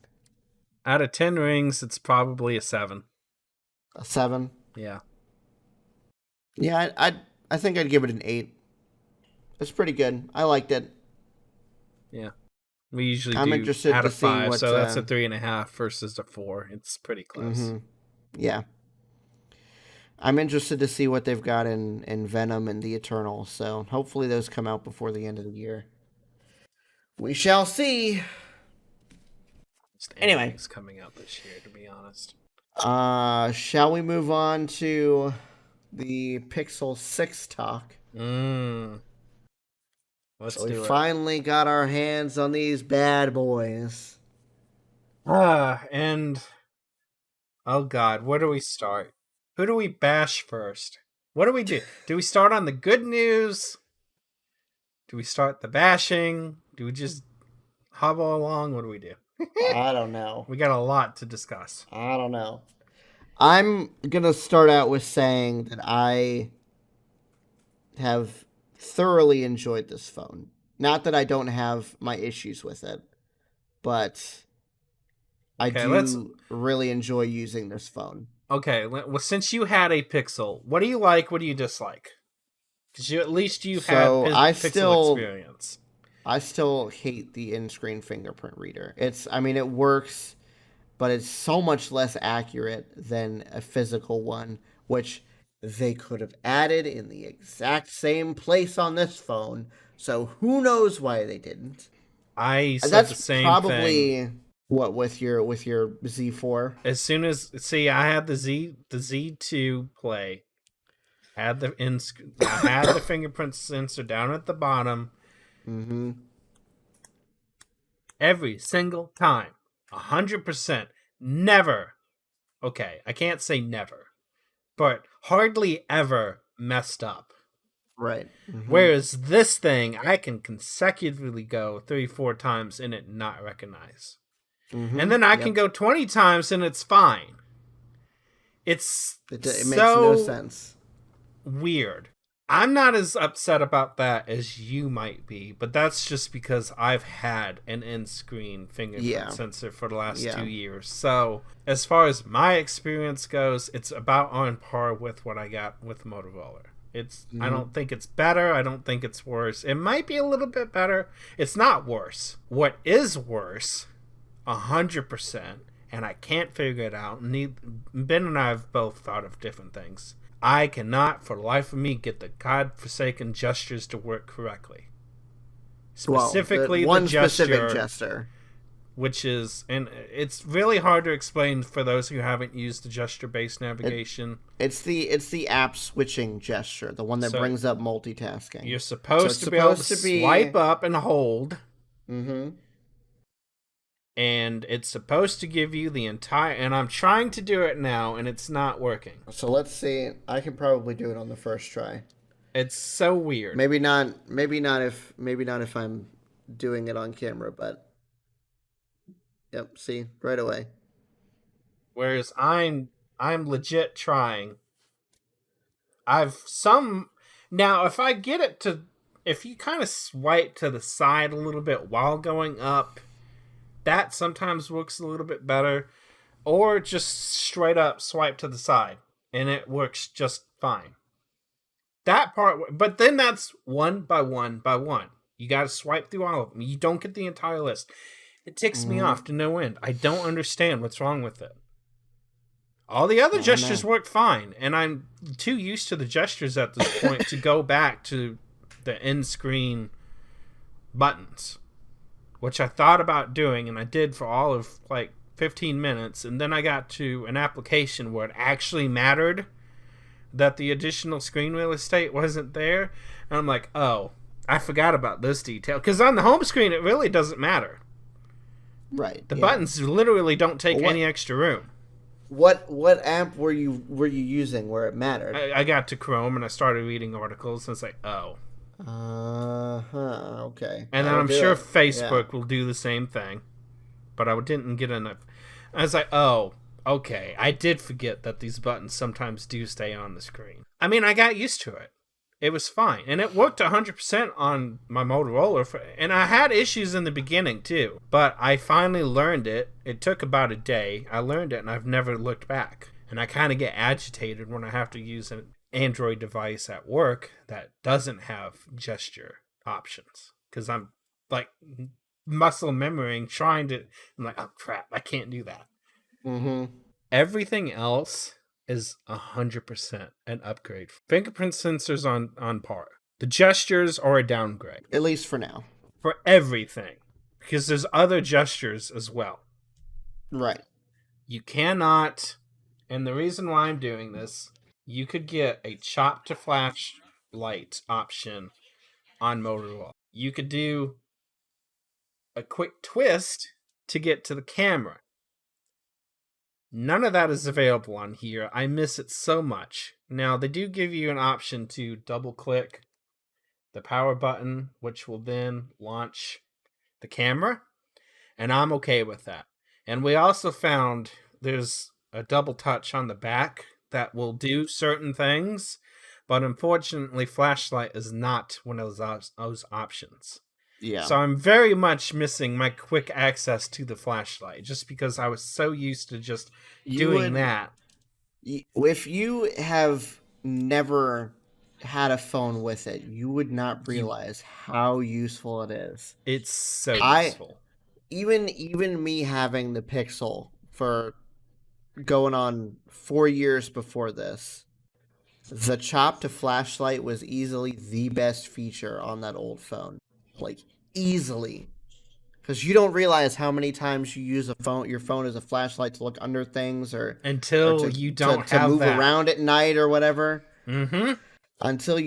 Out of 10 rings, it's probably a 7. A 7. Yeah. Yeah, I think I'd give it an 8. It's pretty good. I liked it. Yeah. We usually I'm do interested out to of see 5, what. so that's a 3.5 versus a 4. It's pretty close. Mm-hmm. Yeah. I'm interested to see what they've got in Venom and the Eternals. So hopefully those come out before the end of the year. We shall see. Anyway, Anything's coming out this year, to be honest. Shall we move on to the Pixel 6 talk? Let's so do we it. finally got our hands on these bad boys. And oh god, where do we start? Who do we bash first? What do we do? Do we start on the good news? Do we start the bashing? Do we just hobble along? What do we do? I don't know. We got a lot to discuss. I don't know. I'm gonna start out with saying that I have thoroughly enjoyed this phone. Not that I don't have my issues with it, but I do really enjoy using this phone. Okay, well, since you had a Pixel, what do you like? What do you dislike? Because at least you've had Pixel experience. I still hate the in-screen fingerprint reader. It works, but it's so much less accurate than a physical one, which they could have added in the exact same place on this phone. So who knows why they didn't? I said the same probably thing. What with your Z4. As soon as I had the Z2 Play, I had the fingerprint sensor down at the bottom. Mm-hmm. Every single time, 100%, never. Okay, I can't say never, but hardly ever messed up. Right. Mm-hmm. Whereas this thing, I can consecutively go 3-4 times and it not recognize. Mm-hmm. And then I can go 20 times and it's fine. It makes no sense. Weird. I'm not as upset about that as you might be, but that's just because I've had an in-screen fingerprint sensor for the last 2 years. So as far as my experience goes, it's about on par with what I got with Motorola. I don't think it's better. I don't think it's worse. It might be a little bit better. It's not worse. What is worse, 100%, and I can't figure it out. Ben and I have both thought of different things. I cannot, for the life of me, get the godforsaken gestures to work correctly. Specifically, one the gesture, specific gesture, which is, and it's really hard to explain for those who haven't used the gesture-based navigation. It's the app switching gesture, the one that brings up multitasking. You're supposed to be able to swipe up and hold. Mm-hmm. And it's supposed to give you the entire... And I'm trying to do it now, and it's not working. So let's see. I can probably do it on the first try. It's so weird. Maybe not if I'm doing it on camera, but... Yep, see, right away. Whereas I'm legit trying. Now, if I get it to... If you kind of swipe to the side a little bit while going up... That sometimes works a little bit better. Or just straight up swipe to the side. and it works just fine. That part, but then that's one by one by one. You got to swipe through all of them. You don't get the entire list. It ticks me off to no end. I don't understand what's wrong with it. All the other gestures work fine, and I'm too used to the gestures at this point to go back to the end screen buttons, which I thought about doing, and I did for all of like 15 minutes, and then I got to an application where it actually mattered that the additional screen real estate wasn't there, and I'm like, oh, I forgot about this detail, because on the home screen it really doesn't matter. Right. The buttons literally don't take any extra room. What app were you using where it mattered? I got to Chrome and I started reading articles, and it's like, oh. Okay. And then I'm sure Facebook will do the same thing, but I didn't get enough. I was like, oh, okay. I did forget that these buttons sometimes do stay on the screen. I mean, I got used to it. It was fine. And it worked 100% on my Motorola. And I had issues in the beginning, too. But I finally learned it. It took about a day. I learned it, and I've never looked back. And I kind of get agitated when I have to use an Android device at work that doesn't have gesture options. Because I'm, like, muscle memorying, I'm like, oh, crap, I can't do that. Mm-hmm. Everything else is 100% an upgrade. Fingerprint sensors on par. The gestures are a downgrade. At least for now. For everything. Because there's other gestures as well. Right. You cannot, and the reason why I'm doing this, you could get a chop to flash light option on Motorola. You could do a quick twist to get to the camera. None of that is available on here. I miss it so much. Now, they do give you an option to double-click the power button, which will then launch the camera, and I'm okay with that. And we also found there's a double touch on the back that will do certain things, but unfortunately, flashlight is not one of those options. Yeah. So I'm very much missing my quick access to the flashlight, just because I was so used to just doing that. If you have never had a phone with it, you would not realize how useful it is. It's so useful. Even me having the Pixel for going on 4 years before this, the chop to flashlight was easily the best feature on that old phone. Like, easily. Because you don't realize how many times you use your phone as a flashlight to look under things or you don't to have move that around at night or whatever. Mm-hmm. Until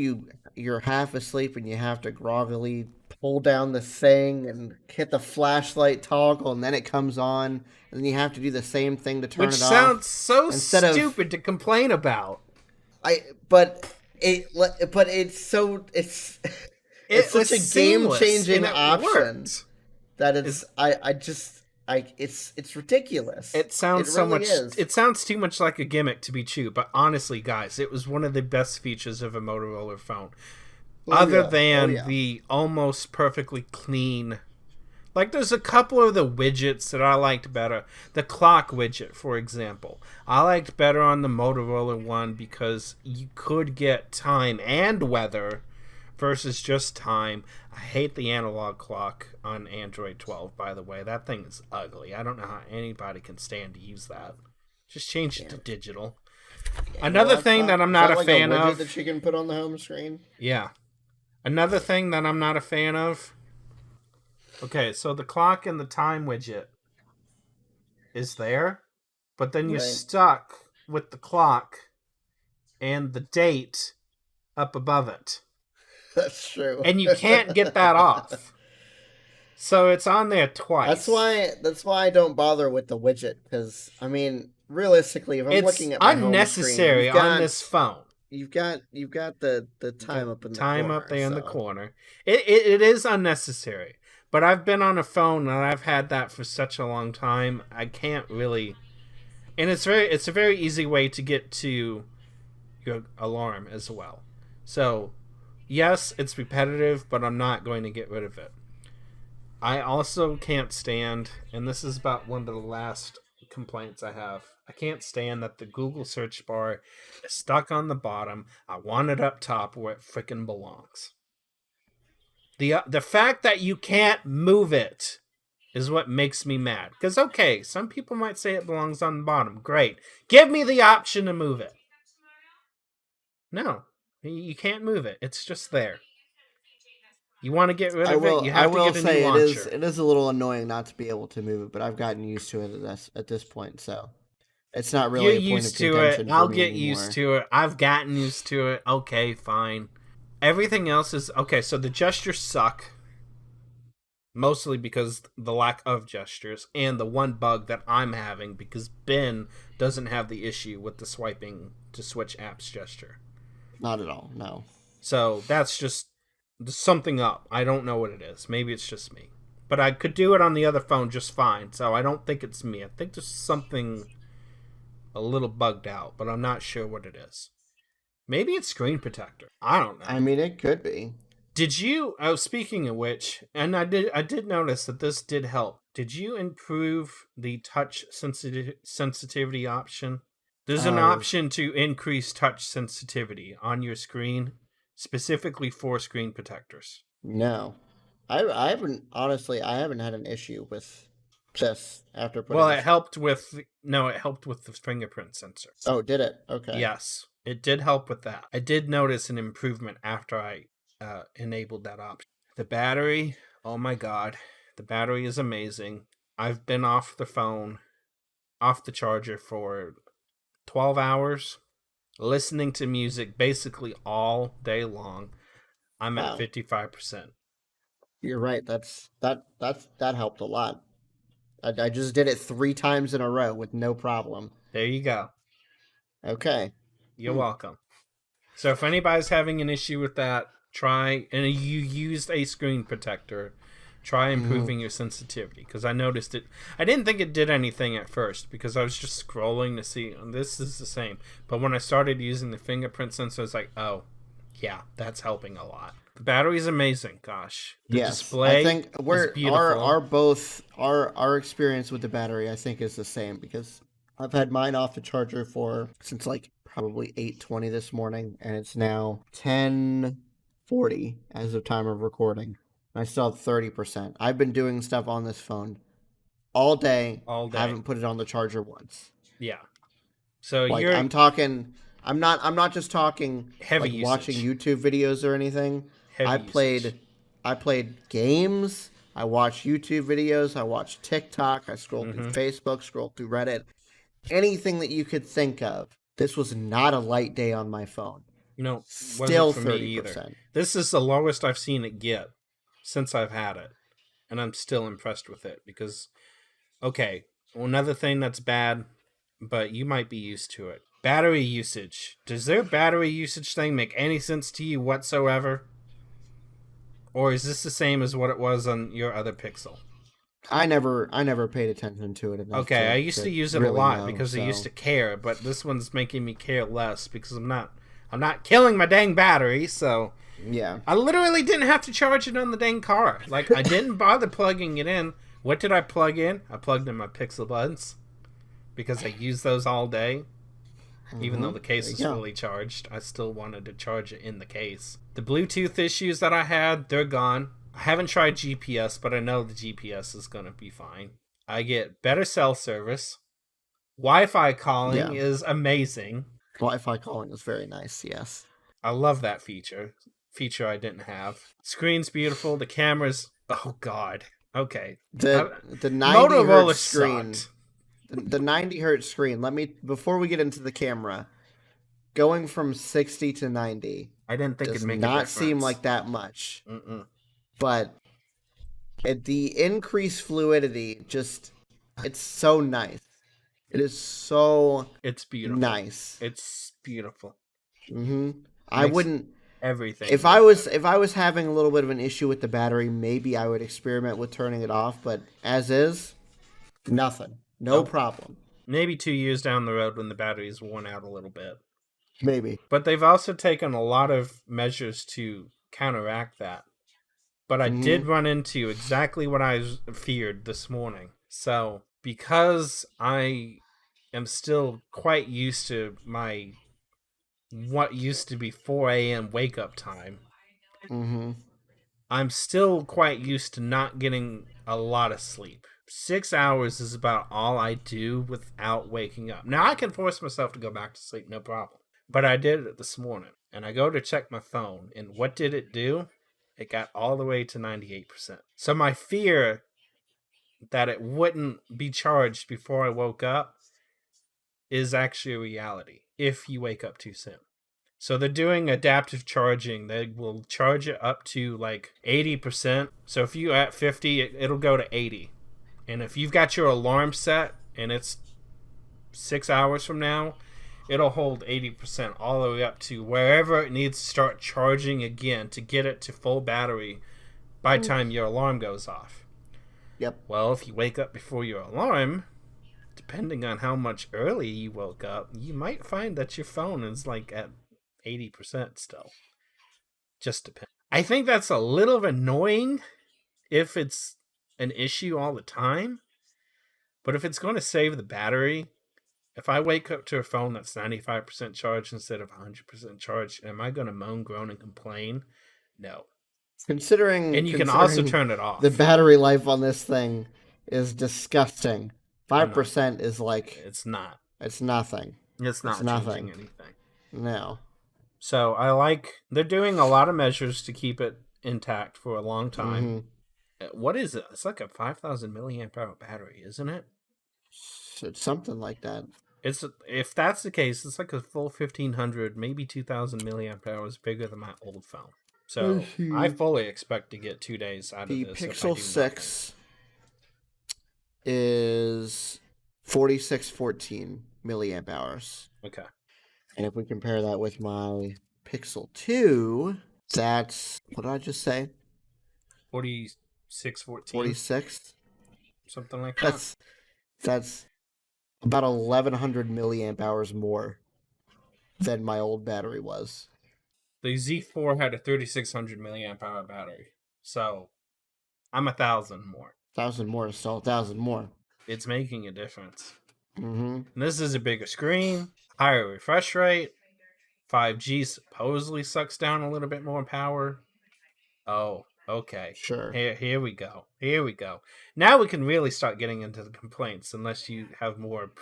you're half asleep and you have to groggily pull down the thing and hit the flashlight toggle, and then it comes on, and then you have to do the same thing to turn it off. Which sounds so stupid to complain about. But it's such a game-changing option that it's ridiculous. It sounds it so really much. Is. It sounds too much like a gimmick to be true. But honestly, guys, it was one of the best features of a Motorola phone, other than the almost perfectly clean. Like, there's a couple of the widgets that I liked better. The clock widget, for example, I liked better on the Motorola one because you could get time and weather versus just time. I hate the analog clock on Android 12, by the way. That thing is ugly. I don't know how anybody can stand to use that. Just change it to digital. Yeah, Another thing that I'm not a fan of that you can put on the home screen. Yeah. Another thing that I'm not a fan of. Okay, so the clock and the time widget is there, but then you're stuck with the clock and the date up above it. That's true. And you can't get that off. So it's on there twice. That's why I don't bother with the widget, because, I mean, realistically, if I'm looking at my unnecessary home screen, on this phone. You've got the time up in the corner. Time up there in the corner. It is unnecessary. But I've been on a phone and I've had that for such a long time. I can't really. And it's a very easy way to get to your alarm as well. So, yes, it's repetitive, but I'm not going to get rid of it. I also can't stand, and this is about one of the last complaints I have. I can't stand that the Google search bar is stuck on the bottom. I want it up top where it freaking belongs. The fact that you can't move it is what makes me mad. Because, okay, some people might say it belongs on the bottom. Great. Give me the option to move it. No, you can't move it. It's just there. You want to get rid of it, you have to get a new launcher. It is a little annoying not to be able to move it, but I've gotten used to it at this point, so it's not really a point of contention. I'll get used to it. I've gotten used to it. Okay, fine. Everything else is okay. So the gestures suck, mostly because the lack of gestures, and the one bug that I'm having because Ben doesn't have the issue with the swiping to switch apps gesture. Not at all. No. So that's just something up. I don't know what it is. Maybe it's just me. But I could do it on the other phone just fine. So I don't think it's me. I think there's something a little bugged out, but I'm not sure what it is. Maybe it's screen protector. I don't know. I mean, it could be. Did you, speaking of which, and I did notice that this did help. Did you improve the touch sensitivity option? There's an option to increase touch sensitivity on your screen, specifically for screen protectors. No. I haven't had an issue with this after putting it helped with the fingerprint sensor. Oh, did it? Okay. Yes, it did help with that. I did notice an improvement after I enabled that option. The battery, oh my god, the battery is amazing. I've been off the charger for 12 hours, listening to music basically all day long. I'm at 55%. You're right. That helped a lot. I just did it 3 times in a row with no problem. There you go. Okay. You're welcome. So if anybody's having an issue with that, and you used a screen protector, try improving your sensitivity, because I noticed it. I didn't think it did anything at first because I was just scrolling to see, this is the same. But when I started using the fingerprint sensor, I was like, oh, yeah, that's helping a lot. The battery is amazing. Gosh, the display. I think is beautiful. our experience with the battery, I think, is the same, because I've had mine off the charger since like probably 8:20 this morning, and it's now 10:40 as of time of recording. I still have 30%. I've been doing stuff on this phone all day. I haven't put it on the charger once. Yeah. So I'm talking. I'm not just talking heavy like watching YouTube videos or anything. I played games. I watched YouTube videos. I watched TikTok. I scrolled through Facebook. Scrolled through Reddit. Anything that you could think of. This was not a light day on my phone. Still 30%. This is the lowest I've seen it get since I've had it, and I'm still impressed with it because, okay, another thing that's bad, but you might be used to it. Battery usage. Does their battery usage thing make any sense to you whatsoever? Or is this the same as what it was on your other Pixel? I never paid attention to it enough. Okay, I used to use it a lot because I used to care, but this one's making me care less because I'm not killing my dang battery, so yeah. I literally didn't have to charge it on the dang car. Like, I didn't bother plugging it in. What did I plug in? I plugged in my Pixel Buds because I use those all day. Even though the case is fully charged, I still wanted to charge it in the case. The Bluetooth issues that I had, they're gone. I haven't tried GPS, but I know the GPS is going to be fine. I get better cell service. Wi-Fi calling is amazing. Wi-Fi calling is very nice, yes. I love that feature. Feature I didn't have. Screen's beautiful. The camera's... Oh, God. Okay. The 90 hertz screen... The 90 hertz screen, before we get into the camera, going from 60 to 90 I didn't think does it'd make a not difference. seem like that much. But the increased fluidity, it's so nice. It is so It's beautiful. Nice. It's beautiful. I wouldn't... Everything. If I was having a little bit of an issue with the battery, maybe I would experiment with turning it off, but as is, nothing. No problem. Maybe 2 years down the road when the battery's worn out a little bit. Maybe. But they've also taken a lot of measures to counteract that. But I did run into exactly what I feared this morning. So because I am still quite used to my what used to be 4 a.m. wake up time. Mm-hmm. I'm still quite used to not getting a lot of sleep. 6 hours is about all I do without waking up. Now I can force myself to go back to sleep, no problem. But I did it this morning, and I go to check my phone, and what did it do? It got all the way to 98%. So my fear that it wouldn't be charged before I woke up is actually a reality if you wake up too soon. So they're doing adaptive charging. They will charge it up to like 80%. So if you at 50, it'll go to 80. And if you've got your alarm set and it's 6 hours from now, it'll hold 80% all the way up to wherever it needs to start charging again to get it to full battery by the time your alarm goes off. Yep. Well, if you wake up before your alarm, depending on how much early you woke up, you might find that your phone is like at 80% still. Just depends. I think that's a little annoying if it's an issue all the time. But if it's going to save the battery, if I wake up to a phone that's 95% charged instead of 100% charged, am I going to moan, groan, and complain? No. Considering And you can also considering turn it the off. battery life on this thing is disgusting. Oh, no. 5% is like It's not. it's nothing. It's not changing anything. No. So they're doing a lot of measures to keep it intact for a long time. What is it? It's like a 5,000 milliamp hour battery, isn't it? It's something like that. If that's the case, it's like a full 1,500, maybe 2,000 milliamp hours bigger than my old phone. So I fully expect to get 2 days out of The this. Pixel 6 is 4614 milliamp hours. Okay. And if we compare that with my Pixel 2, that's, what did I just say? 4614. 46? Something like that. That's about 1100 milliamp hours more than my old battery was. The Z4 had a 3600 milliamp hour battery. So I'm 1,000 more. 1,000 more is still 1,000 more. It's making a difference. Mm-hmm. And this is a bigger screen, higher refresh rate. 5G supposedly sucks down a little bit more power. Oh, okay. Sure. Here we go. Here we go. Now we can really start getting into the complaints, unless you have more.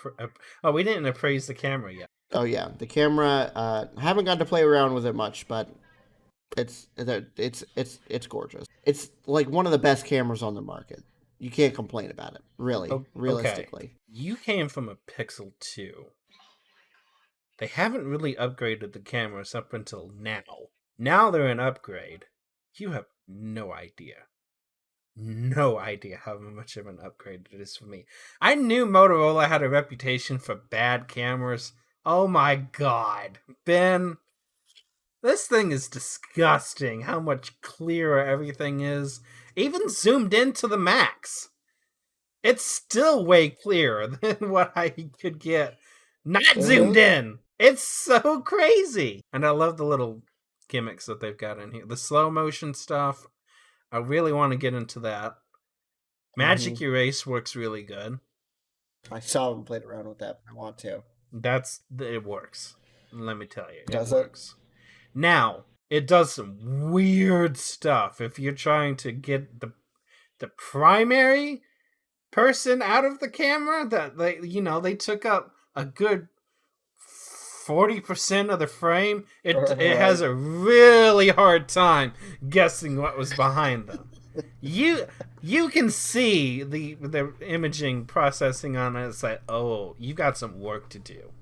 Oh, we didn't appraise the camera yet. Oh yeah, the camera. I haven't got to play around with it much, but it's gorgeous. It's like one of the best cameras on the market. You can't complain about it, really, realistically. Okay. You came from a Pixel 2. They haven't really upgraded the cameras up until now. Now they're an upgrade. You have no idea. No idea how much of an upgrade it is for me. I knew Motorola had a reputation for bad cameras. Oh my god. Ben, this thing is disgusting how much clearer everything is. Even zoomed in to the max. It's still way clearer than what I could get not zoomed in. It's so crazy. And I love the little gimmicks that they've got in here. The slow motion stuff. I really want to get into that. Magic Erase works really good. I still haven't played around with that, but I want to. It works. Let me tell you. Does it works. Now, it does some weird stuff. If you're trying to get the primary person out of the camera, that they took up a good 40% of the frame. It has a really hard time guessing what was behind them. You can see the imaging processing on it. It's like, oh, you got some work to do.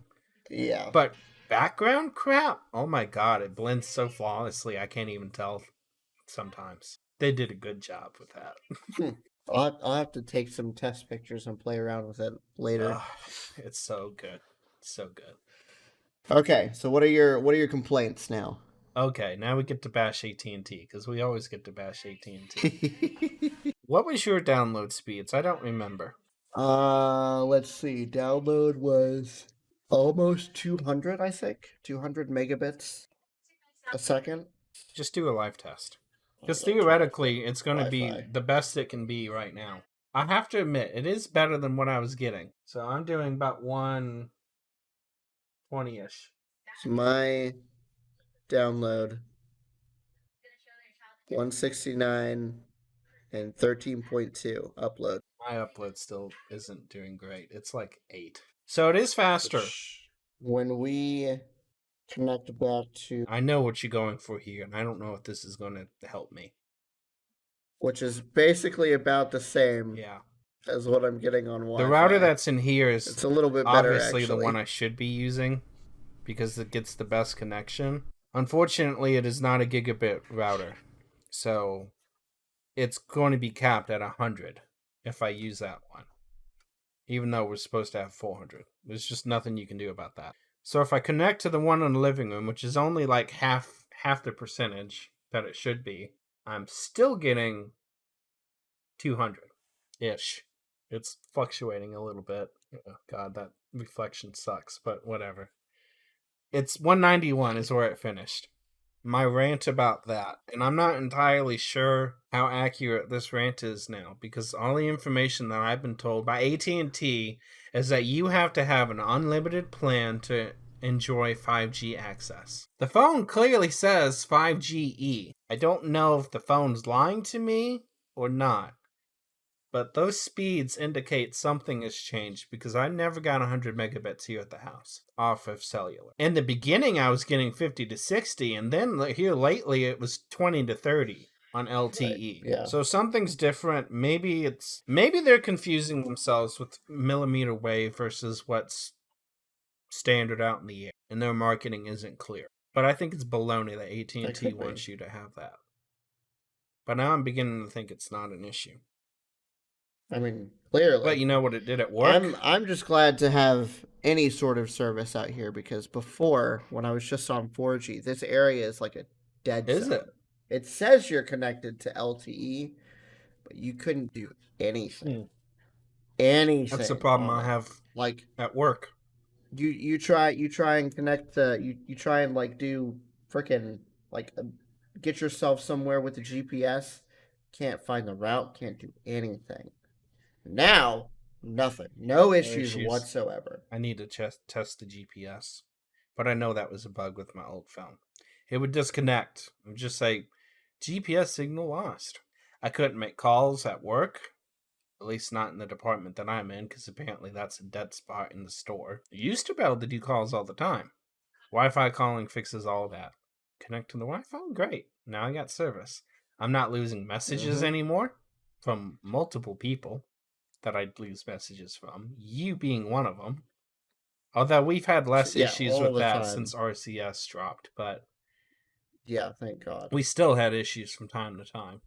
Yeah. But background crap, oh my god, it blends so flawlessly. I can't even tell sometimes. They did a good job with that. I'll have to take some test pictures and play around with it later. It's so good. So good. Okay, so what are your complaints now? Okay, now we get to bash AT&T, because we always get to bash AT&T. What was your download speeds? I don't remember. Let's see. Download was almost 200, I think. 200 megabits a second. Just do a live test. Because theoretically, it's going to be the best it can be right now. I have to admit, it is better than what I was getting. So I'm doing about 120-ish. So my download 169 and 13.2 upload. My upload still isn't doing great. It's like 8. So it is faster. When we connect back to... I know what you're going for here, and I don't know if this is going to help me. Which is basically about the same as what I'm getting on Wi-Fi. The router that's in here is it's a little bit better, obviously actually. The one I should be using because it gets the best connection. Unfortunately, it is not a gigabit router. So it's going to be capped at 100 if I use that one. Even though we're supposed to have 400. There's just nothing you can do about that. So if I connect to the one in the living room, which is only like half the percentage that it should be, I'm still getting 200-ish. It's fluctuating a little bit. Oh, God, that reflection sucks, but whatever. It's 191 is where it finished. My rant about that. And I'm not entirely sure how accurate this rant is now, because all the information that I've been told by AT&T is that you have to have an unlimited plan to enjoy 5G access. The phone clearly says 5GE. I don't know if the phone's lying to me or not, but those speeds indicate something has changed, because I never got 100 megabits here at the house off of cellular. In the beginning, I was getting 50 to 60, and then here lately it was 20 to 30 on LTE. Right. Yeah. So something's different. Maybe they're confusing themselves with millimeter wave versus what's standard out in the air, and their marketing isn't clear. But I think it's baloney that AT&T wants you to have that. But now I'm beginning to think it's not an issue. I mean, clearly. But you know what it did at work? I'm just glad to have any sort of service out here, because before, when I was just on 4G, this area is like a dead zone. Is it? It says you're connected to LTE, but you couldn't do anything. Anything. That's the problem I have like at work. You try and connect the you try and like do freaking like get yourself somewhere with the GPS, can't find the route, can't do anything. Now, nothing. No issues whatsoever. I need to test the GPS. But I know that was a bug with my old phone. It would disconnect. It would just say, GPS signal lost. I couldn't make calls at work. At least not in the department that I'm in, because apparently that's a dead spot in the store. I used to be able to do calls all the time. Wi-Fi calling fixes all that. Connect to the Wi-Fi? Great. Now I got service. I'm not losing messages anymore from multiple people that I'd lose messages from, you being one of them. Although we've had less issues with that since RCS dropped, but yeah, thank God. We still had issues from time to time.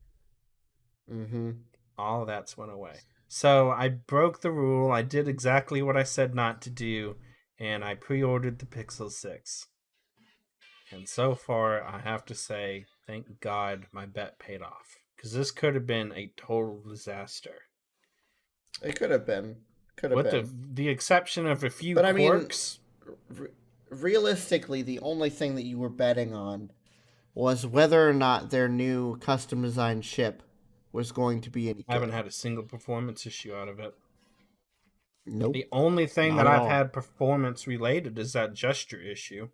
Mm-hmm. All of that's went away. So I broke the rule. I did exactly what I said not to do, and I pre-ordered the Pixel 6. And so far, I have to say, thank God my bet paid off, because this could have been a total disaster. It could have been. With the exception of a few quirks. I mean, realistically, the only thing that you were betting on was whether or not their new custom designed chip was going to be any good. I haven't had a single performance issue out of it. Nope. The only thing that I've had performance related is that gesture issue.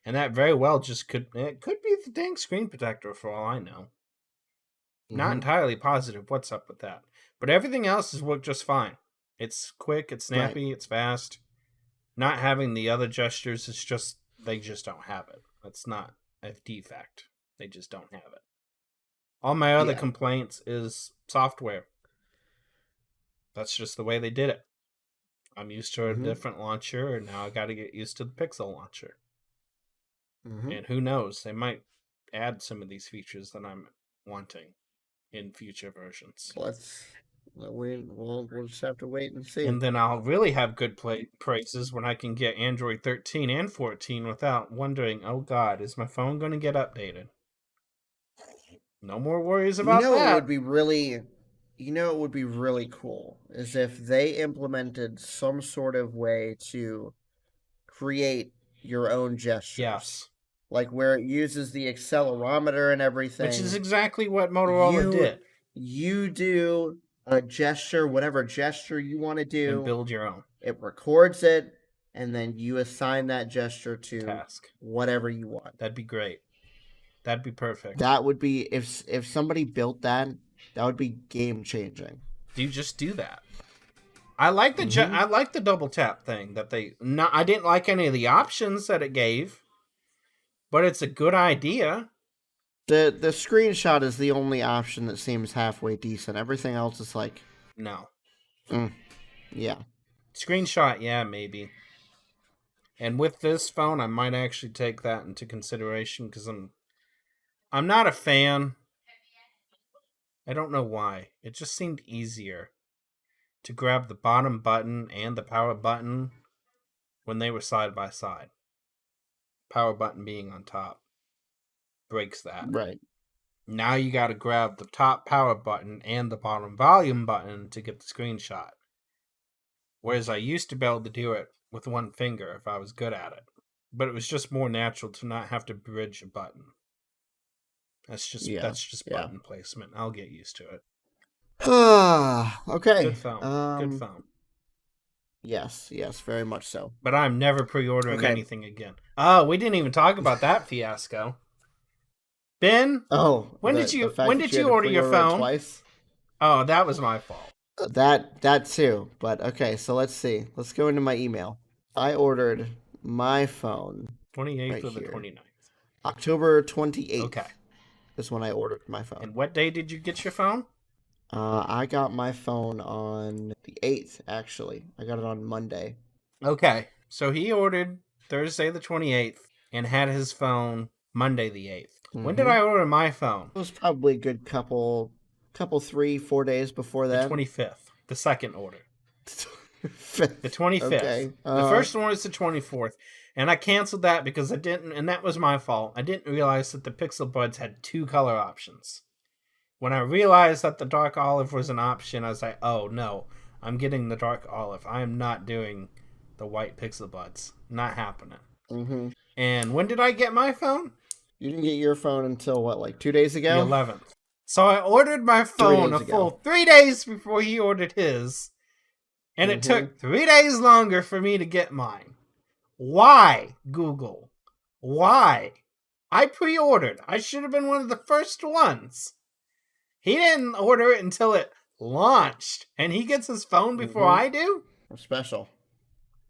And that very well could be the dang screen protector for all I know. Not entirely positive what's up with that. But everything else has worked just fine. It's quick, it's snappy, it's fast. Not having the other gestures is just, they just don't have it. It's not a defect. They just don't have it. All my other complaints is software. That's just the way they did it. I'm used to a different launcher, and now I got to get used to the Pixel launcher. And who knows, they might add some of these features that I'm wanting in future versions. We'll just have to wait and see. And then I'll really have good prices when I can get Android 13 and 14 without wondering, oh God, is my phone going to get updated? No more worries about that. It would be really, it would be really cool is if they implemented some sort of way to create your own gestures. Yes. Like where it uses the accelerometer and everything. Which is exactly what Motorola did. You do a gesture, whatever gesture you want to do. And build your own. It records it, and then you assign that gesture to task, whatever you want. That'd be great. That'd be perfect. That would be, if somebody built that, that would be game changing. You just do that. I like the I like the double tap thing that they. Not, I didn't like any of the options that it gave, but it's a good idea. The screenshot is the only option that seems halfway decent. Everything else is like no. Yeah. Screenshot, yeah, maybe. And with this phone, I might actually take that into consideration because I'm not a fan. I don't know why. It just seemed easier to grab the bottom button and the power button when they were side by side. Power button being on top breaks that. Right. Now you got to grab the top power button and the bottom volume button to get the screenshot. Whereas I used to be able to do it with one finger if I was good at it. But it was just more natural to not have to bridge a button. That's just button placement. I'll get used to it. Okay. Good phone. Good phone. Yes, very much so. But I'm never pre-ordering anything again. Oh, we didn't even talk about that fiasco. Ben? Oh, when did you order your phone? Twice? Oh, that was my fault. That too. But okay, so let's see. Let's go into my email. I ordered my phone 28th or the 29th. October 28th. Okay. Is when I ordered my phone. And what day did you get your phone? I got my phone on the 8th, actually. I got it on Monday. Okay. So he ordered Thursday the 28th and had his phone Monday the 8th. When did I order my phone? It was probably a good couple 3-4 days before that. The 25th. The second order. The 25th. Okay. The first one was the 24th. And I canceled that because and that was my fault. I didn't realize that the Pixel Buds had 2 color options. When I realized that the dark olive was an option, I was like, oh no, I'm getting the dark olive. I am not doing the white Pixel Buds. Not happening. Mm-hmm. And when did I get my phone? You didn't get your phone until, what, like 2 days ago? The 11th. So I ordered my phone a full 3 days before he ordered his. And it took 3 days longer for me to get mine. Why, Google? Why? I pre-ordered. I should have been one of the first ones. He didn't order it until it launched. And he gets his phone before I do? Special.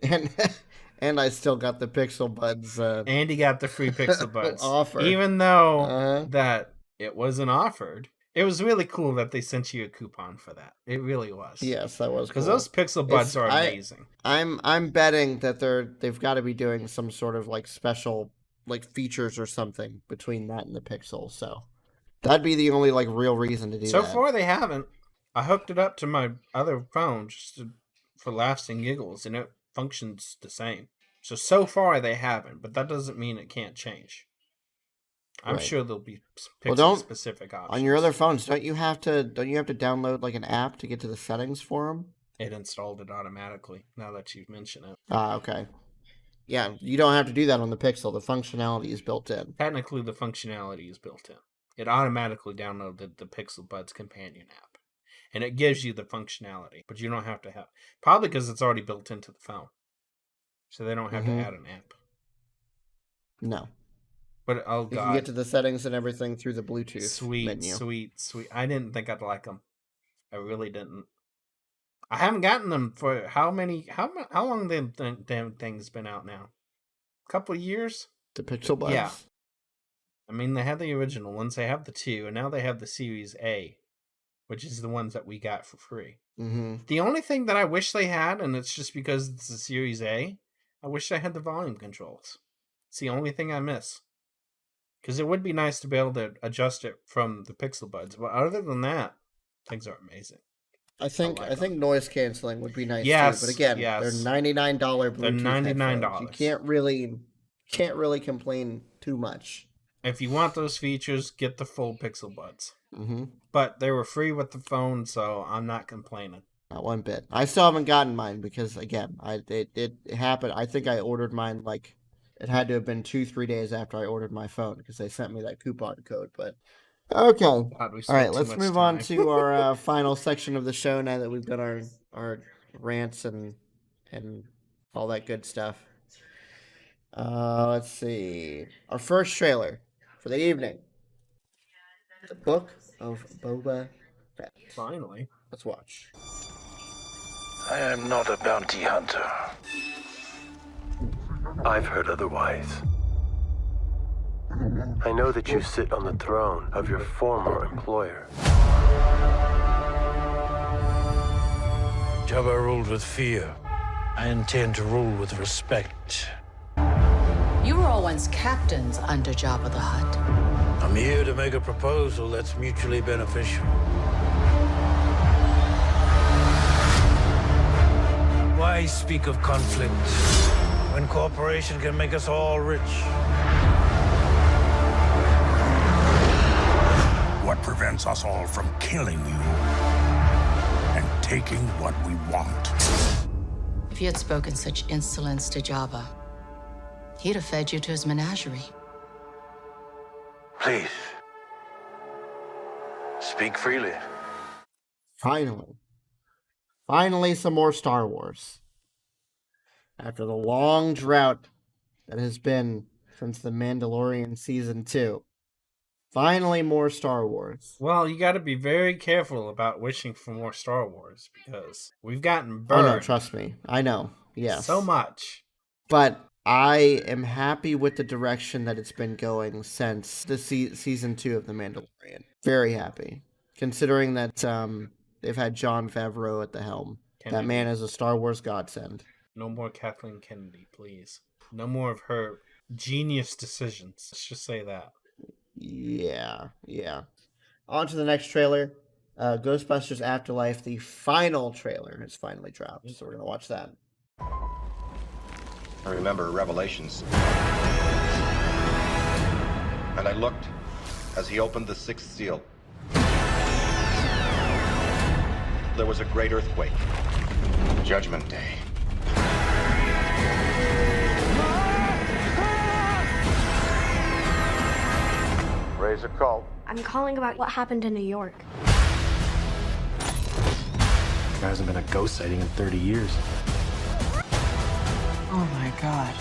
And I still got the Pixel Buds. And he got the free Pixel Buds. Offer. Even though that it wasn't offered. It was really cool that they sent you a coupon for that. It really was. Yes, that was cool. Because those Pixel Buds are amazing. I'm betting that they've got to be doing some sort of like special like features or something between that and the Pixel. So that'd be the only like real reason to do that. So far they haven't. I hooked it up to my other phone just for laughs and giggles, and it functions the same. So far they haven't, but that doesn't mean it can't change. I'm sure there'll be Pixel-specific options. On your other phones, don't you have to download like an app to get to the settings for them? It installed it automatically, now that you've mentioned it. Okay. Yeah, you don't have to do that on the Pixel. The functionality is built in. Technically, the functionality is built in. It automatically downloaded the Pixel Buds companion app. And it gives you the functionality, but you don't have to have... Probably because it's already built into the phone. So they don't have to add an app. No. But, oh god. You can get to the settings and everything through the Bluetooth menu. Sweet. I didn't think I'd like them. I really didn't. I haven't gotten them for how long the damn thing's been out now? A couple of years? The Pixel Buds? Yeah. I mean, they had the original ones. They have the 2, and now they have the Series A, which is the ones that we got for free. Mm-hmm. The only thing that I wish they had, and it's just because it's the Series A, I wish I had the volume controls. It's the only thing I miss. Because it would be nice to be able to adjust it from the Pixel Buds. But other than that, things are amazing. I think noise canceling would be nice too. But again, they're $99 Bluetooth They're $99. Headphones. You can't really complain too much. If you want those features, get the full Pixel Buds. Mm-hmm. But they were free with the phone, so I'm not complaining. Not one bit. I still haven't gotten mine because, again, it happened. I think I ordered mine it had to have been 2-3 days after I ordered my phone because they sent me that coupon code. But Okay. God, we All spent right, too let's much move on time. to our final section of the show now that we've got our rants and all that good stuff. Let's see. Our first trailer for the evening. The Book of Boba Fett. Finally. Let's watch. I am not a bounty hunter. I've heard otherwise. I know that you sit on the throne of your former employer. Jabba ruled with fear. I intend to rule with respect. You were all once captains under Jabba the Hutt. I'm here to make a proposal that's mutually beneficial. Why speak of conflict when cooperation can make us all rich? What prevents us all from killing you and taking what we want? If you had spoken such insolence to Jabba, he'd have fed you to his menagerie. Please, speak freely. Finally, some more Star Wars. After the long drought that has been since The Mandalorian Season 2. Finally, more Star Wars. Well, you got to be very careful about wishing for more Star Wars because we've gotten Oh burned. no, trust me. I know. Yes. So much. But I am happy with the direction that it's been going since the Season 2 of The Mandalorian. Very happy. Considering that they've had Jon Favreau at the helm. Kennedy. That man is a Star Wars godsend. No more Kathleen Kennedy, please. No more of her genius decisions. Let's just say that. Yeah. On to the next trailer. Ghostbusters Afterlife, the final trailer, has finally dropped. So we're going to watch that. I remember Revelations. And I looked as he opened the sixth seal. There was a great earthquake. Judgment Day. Raise a cult. I'm calling about what happened in New York. There hasn't been a ghost sighting in 30 years. Oh my god.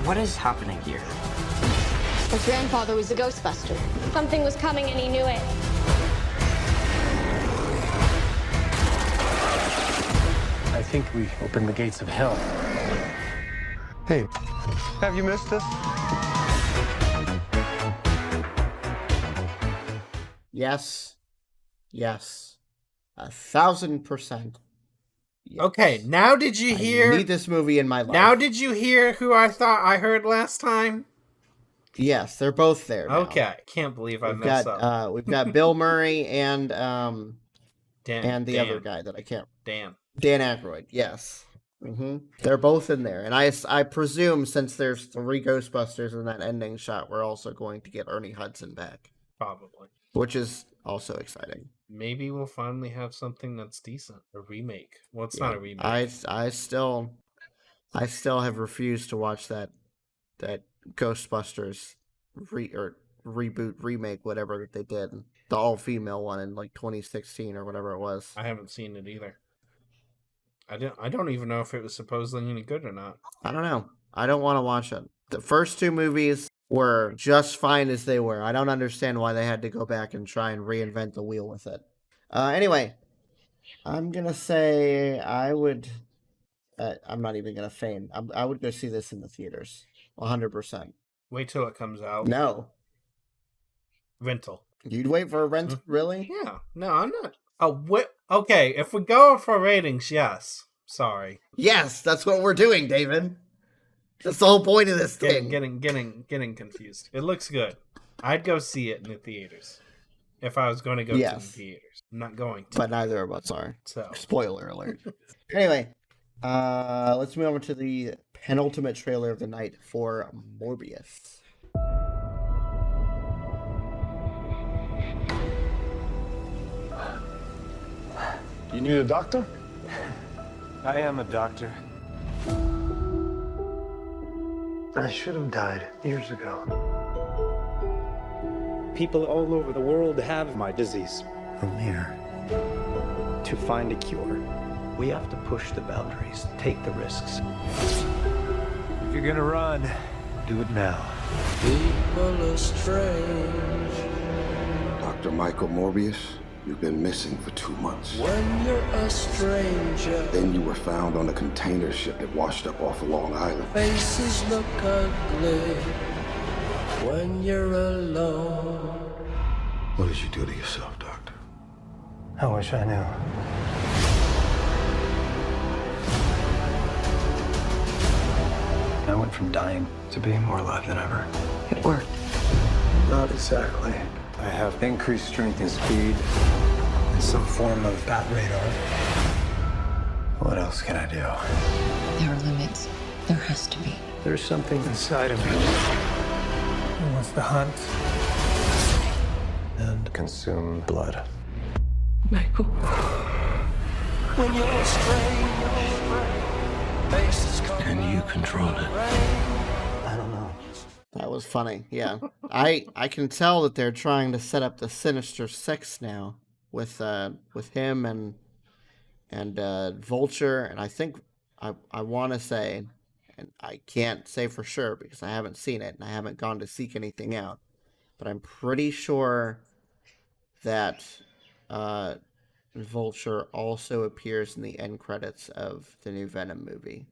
What is happening here? His grandfather was a Ghostbuster. Something was coming and he knew it. I think we opened the gates of hell. Hey, have you missed us? Yes. 1,000%. Yes. Okay, now did you hear... I need this movie in my life. Now did you hear who I thought I heard last time? Yes, they're both there now. Okay, can't believe I messed up. We've got Bill Murray and Dan, other guy that I can't... Dan Aykroyd, yes. Mm-hmm. They're both in there. And I presume since there's 3 Ghostbusters in that ending shot, we're also going to get Ernie Hudson back. Probably. Which is also exciting. Maybe we'll finally have something that's decent. A remake. Well, it's not a remake. I still have refused to watch that Ghostbusters reboot, remake, whatever that they did. The all-female one in like 2016 or whatever it was. I haven't seen it either. I don't even know if it was supposedly any good or not. I don't know. I don't want to watch it. The first 2 movies were just fine as they were. I don't understand why they had to go back and try and reinvent the wheel with it. Anyway, I'm going to say I would... I'm not even going to feign. I would go see this in the theaters. 100%. Wait till it comes out. No. Rental. You'd wait for a rent? Really? Yeah. No, I'm not. Okay, if we go for ratings, yes. Sorry. Yes, that's what we're doing, David. That's the whole point of this thing. Getting confused. It looks good. I'd go see it in the theaters. If I was going to go to the theaters. I'm not going to. But neither of us are. So. Spoiler alert. Anyway, let's move on to the penultimate trailer of the night for Morbius. You need a doctor? I am a doctor. I should have died years ago. People all over the world have my disease. I'm here to find a cure. We have to push the boundaries, take the risks. If you're gonna run, do it now. People are strange. Dr. Michael Morbius, you've been missing for 2 months. When you're a stranger. Then you were found on a container ship that washed up off of Long Island. Faces look ugly when you're alone. What did you do to yourself, Doctor? I wish I knew. I went from dying to being more alive than ever. It worked. Not exactly. I have increased strength and speed and some form of bat radar. What else can I do? There are limits. There has to be. There's something inside of me who wants to hunt and consume blood. Michael. When you're a stranger. Faces come. And you control it. I don't know. That was funny. Yeah, I can tell that they're trying to set up the Sinister Six now with him and Vulture, and I think I want to say, and I can't say for sure because I haven't seen it and I haven't gone to seek anything out, but I'm pretty sure that Vulture also appears in the end credits of the new Venom movie.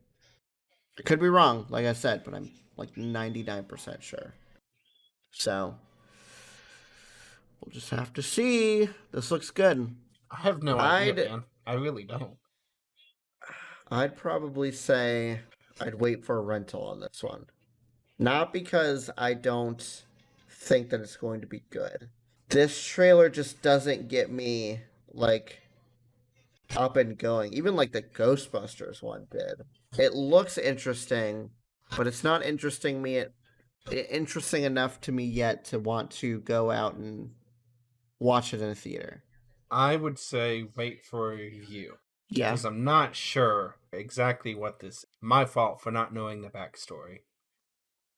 I could be wrong, like I said, but I'm like 99% sure. So we'll just have to see. This looks good. I have no idea, man. I really don't. I'd probably say I'd wait for a rental on this one. Not because I don't think that it's going to be good. This trailer just doesn't get me, like, up and going. Even, like, the Ghostbusters one did. It looks interesting, but it's not interesting enough to me yet to want to go out and watch it in a theater. I would say wait for a review. Yeah. Because I'm not sure exactly what this is. My fault for not knowing the backstory.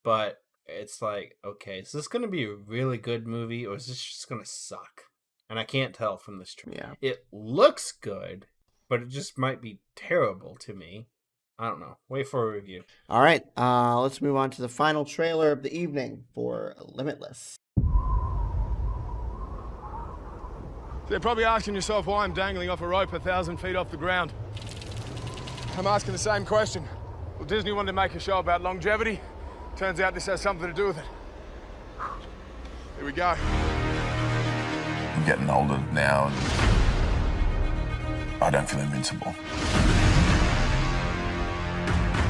But it's like, okay, is this going to be a really good movie or is this just going to suck? And I can't tell from this trailer. Yeah. It looks good, but it just might be terrible to me. I don't know. Wait for a review. All right. Let's move on to the final trailer of the evening for Limitless. So you're probably asking yourself why I'm dangling off a rope 1,000 feet off the ground. I'm asking the same question. Well, Disney wanted to make a show about longevity. Turns out this has something to do with it. Here we go. I'm getting older now, and I don't feel invincible.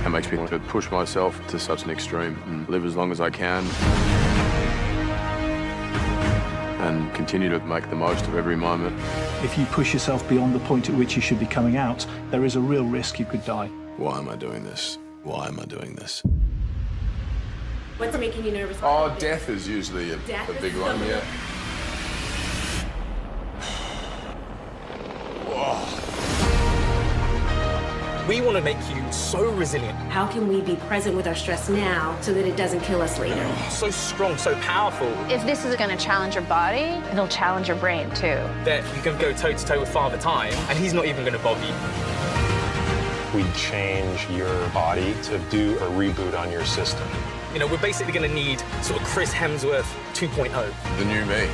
It makes me want to push myself to such an extreme and live as long as I can and continue to make the most of every moment. If you push yourself beyond the point at which you should be coming out, there is a real risk you could die. Why am I doing this? Why am I doing this? What's making you nervous? Oh, death is usually a big one, yeah. We want to make you so resilient. How can we be present with our stress now so that it doesn't kill us later? So strong, so powerful. If this is going to challenge your body, it'll challenge your brain too. That you can go toe-to-toe with Father Time, and he's not even going to bother you. We change your body to do a reboot on your system. You know, we're basically going to need sort of Chris Hemsworth 2.0. The new me.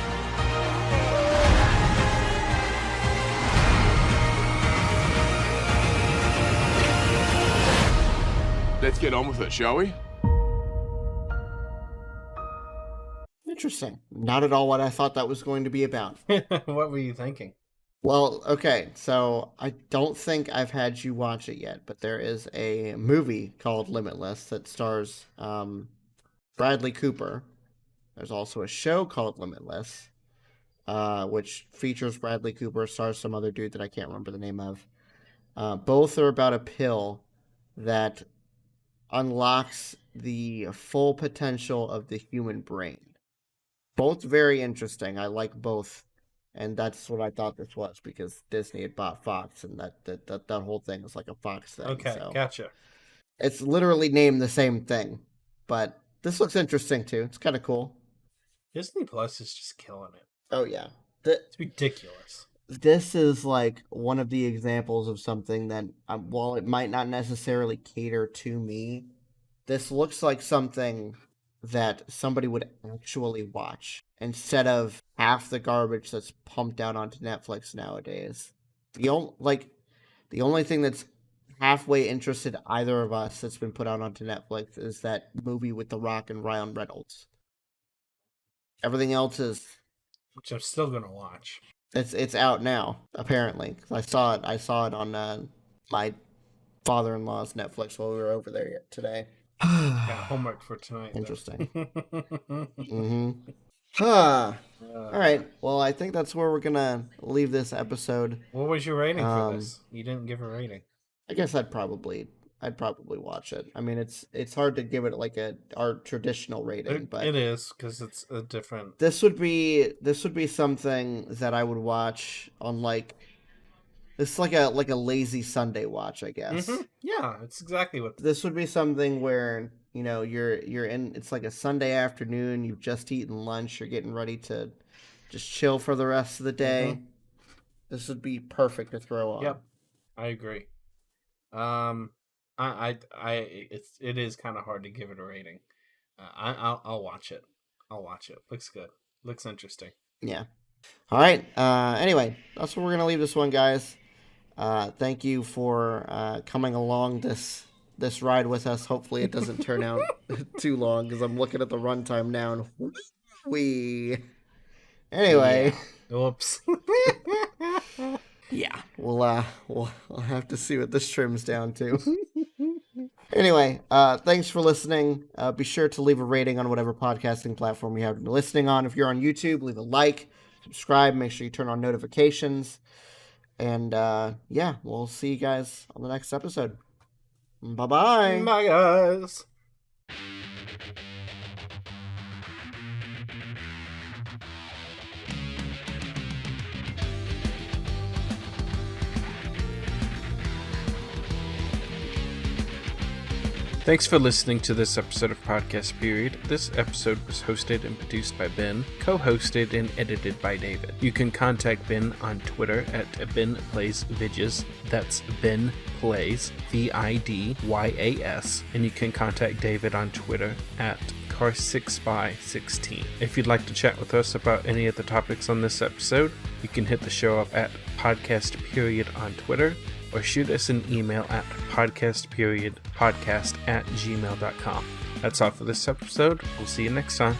Let's get on with it, shall we? Interesting. Not at all what I thought that was going to be about. What were you thinking? Well, okay, so I don't think I've had you watch it yet, but there is a movie called Limitless that stars Bradley Cooper. There's also a show called Limitless, which features Bradley Cooper, stars some other dude that I can't remember the name of. Both are about a pill that unlocks the full potential of the human brain. Both very interesting. I like both. And that's what I thought this was, because Disney had bought Fox, and that whole thing is like a Fox thing. Okay, so. Gotcha. It's literally named the same thing, but this looks interesting too. It's kind of cool. Disney Plus is just killing it. Oh yeah, It's ridiculous. This is like one of the examples of something that, while it might not necessarily cater to me, this looks like something that somebody would actually watch instead of half the garbage that's pumped out onto Netflix nowadays. The only thing that's halfway interested either of us that's been put out onto Netflix is that movie with The Rock and Ryan Reynolds. Everything else is, which I'm still gonna watch. It's out now apparently. I saw it on my father-in-law's Netflix while we were over there today. Got homework for tonight. Interesting. All right. Well, I think that's where we're gonna leave this episode. What was your rating for this? You didn't give a rating. I guess I'd probably watch it. I mean, it's hard to give it like our traditional rating, but it is because it's a different. This would be something that I would watch on it's like a lazy Sunday watch, I guess. Mm-hmm. Yeah, it's exactly what. This would be something where you're in. It's like a Sunday afternoon. You've just eaten lunch. You're getting ready to just chill for the rest of the day. Mm-hmm. This would be perfect to throw on. Yep, I agree. It is kind of hard to give it a rating. I'll watch it. Looks good. Looks interesting. Yeah. All right. Anyway, that's where we're gonna leave this one, guys. Thank you for coming along this ride with us. Hopefully, it doesn't turn out too long because I'm looking at the runtime now and Anyway. Yeah. Whoops. Yeah, we'll have to see what this trims down to. Anyway, thanks for listening. Be sure to leave a rating on whatever podcasting platform you have been listening on. If you're on YouTube, leave a like, subscribe, make sure you turn on notifications. And yeah, we'll see you guys on the next episode. Bye-bye. Bye, guys. Thanks for listening to this episode of Podcast Period. This episode was hosted and produced by Ben, co-hosted and edited by David. You can contact Ben on Twitter at BenPlaysVidges. That's Ben Plays, VIDYAS. And you can contact David on Twitter at Car6by16. If you'd like to chat with us about any of the topics on this episode, you can hit the show up at Podcast Period on Twitter, or shoot us an email at podcastperiodpodcast@gmail.com. That's all for this episode. We'll see you next time.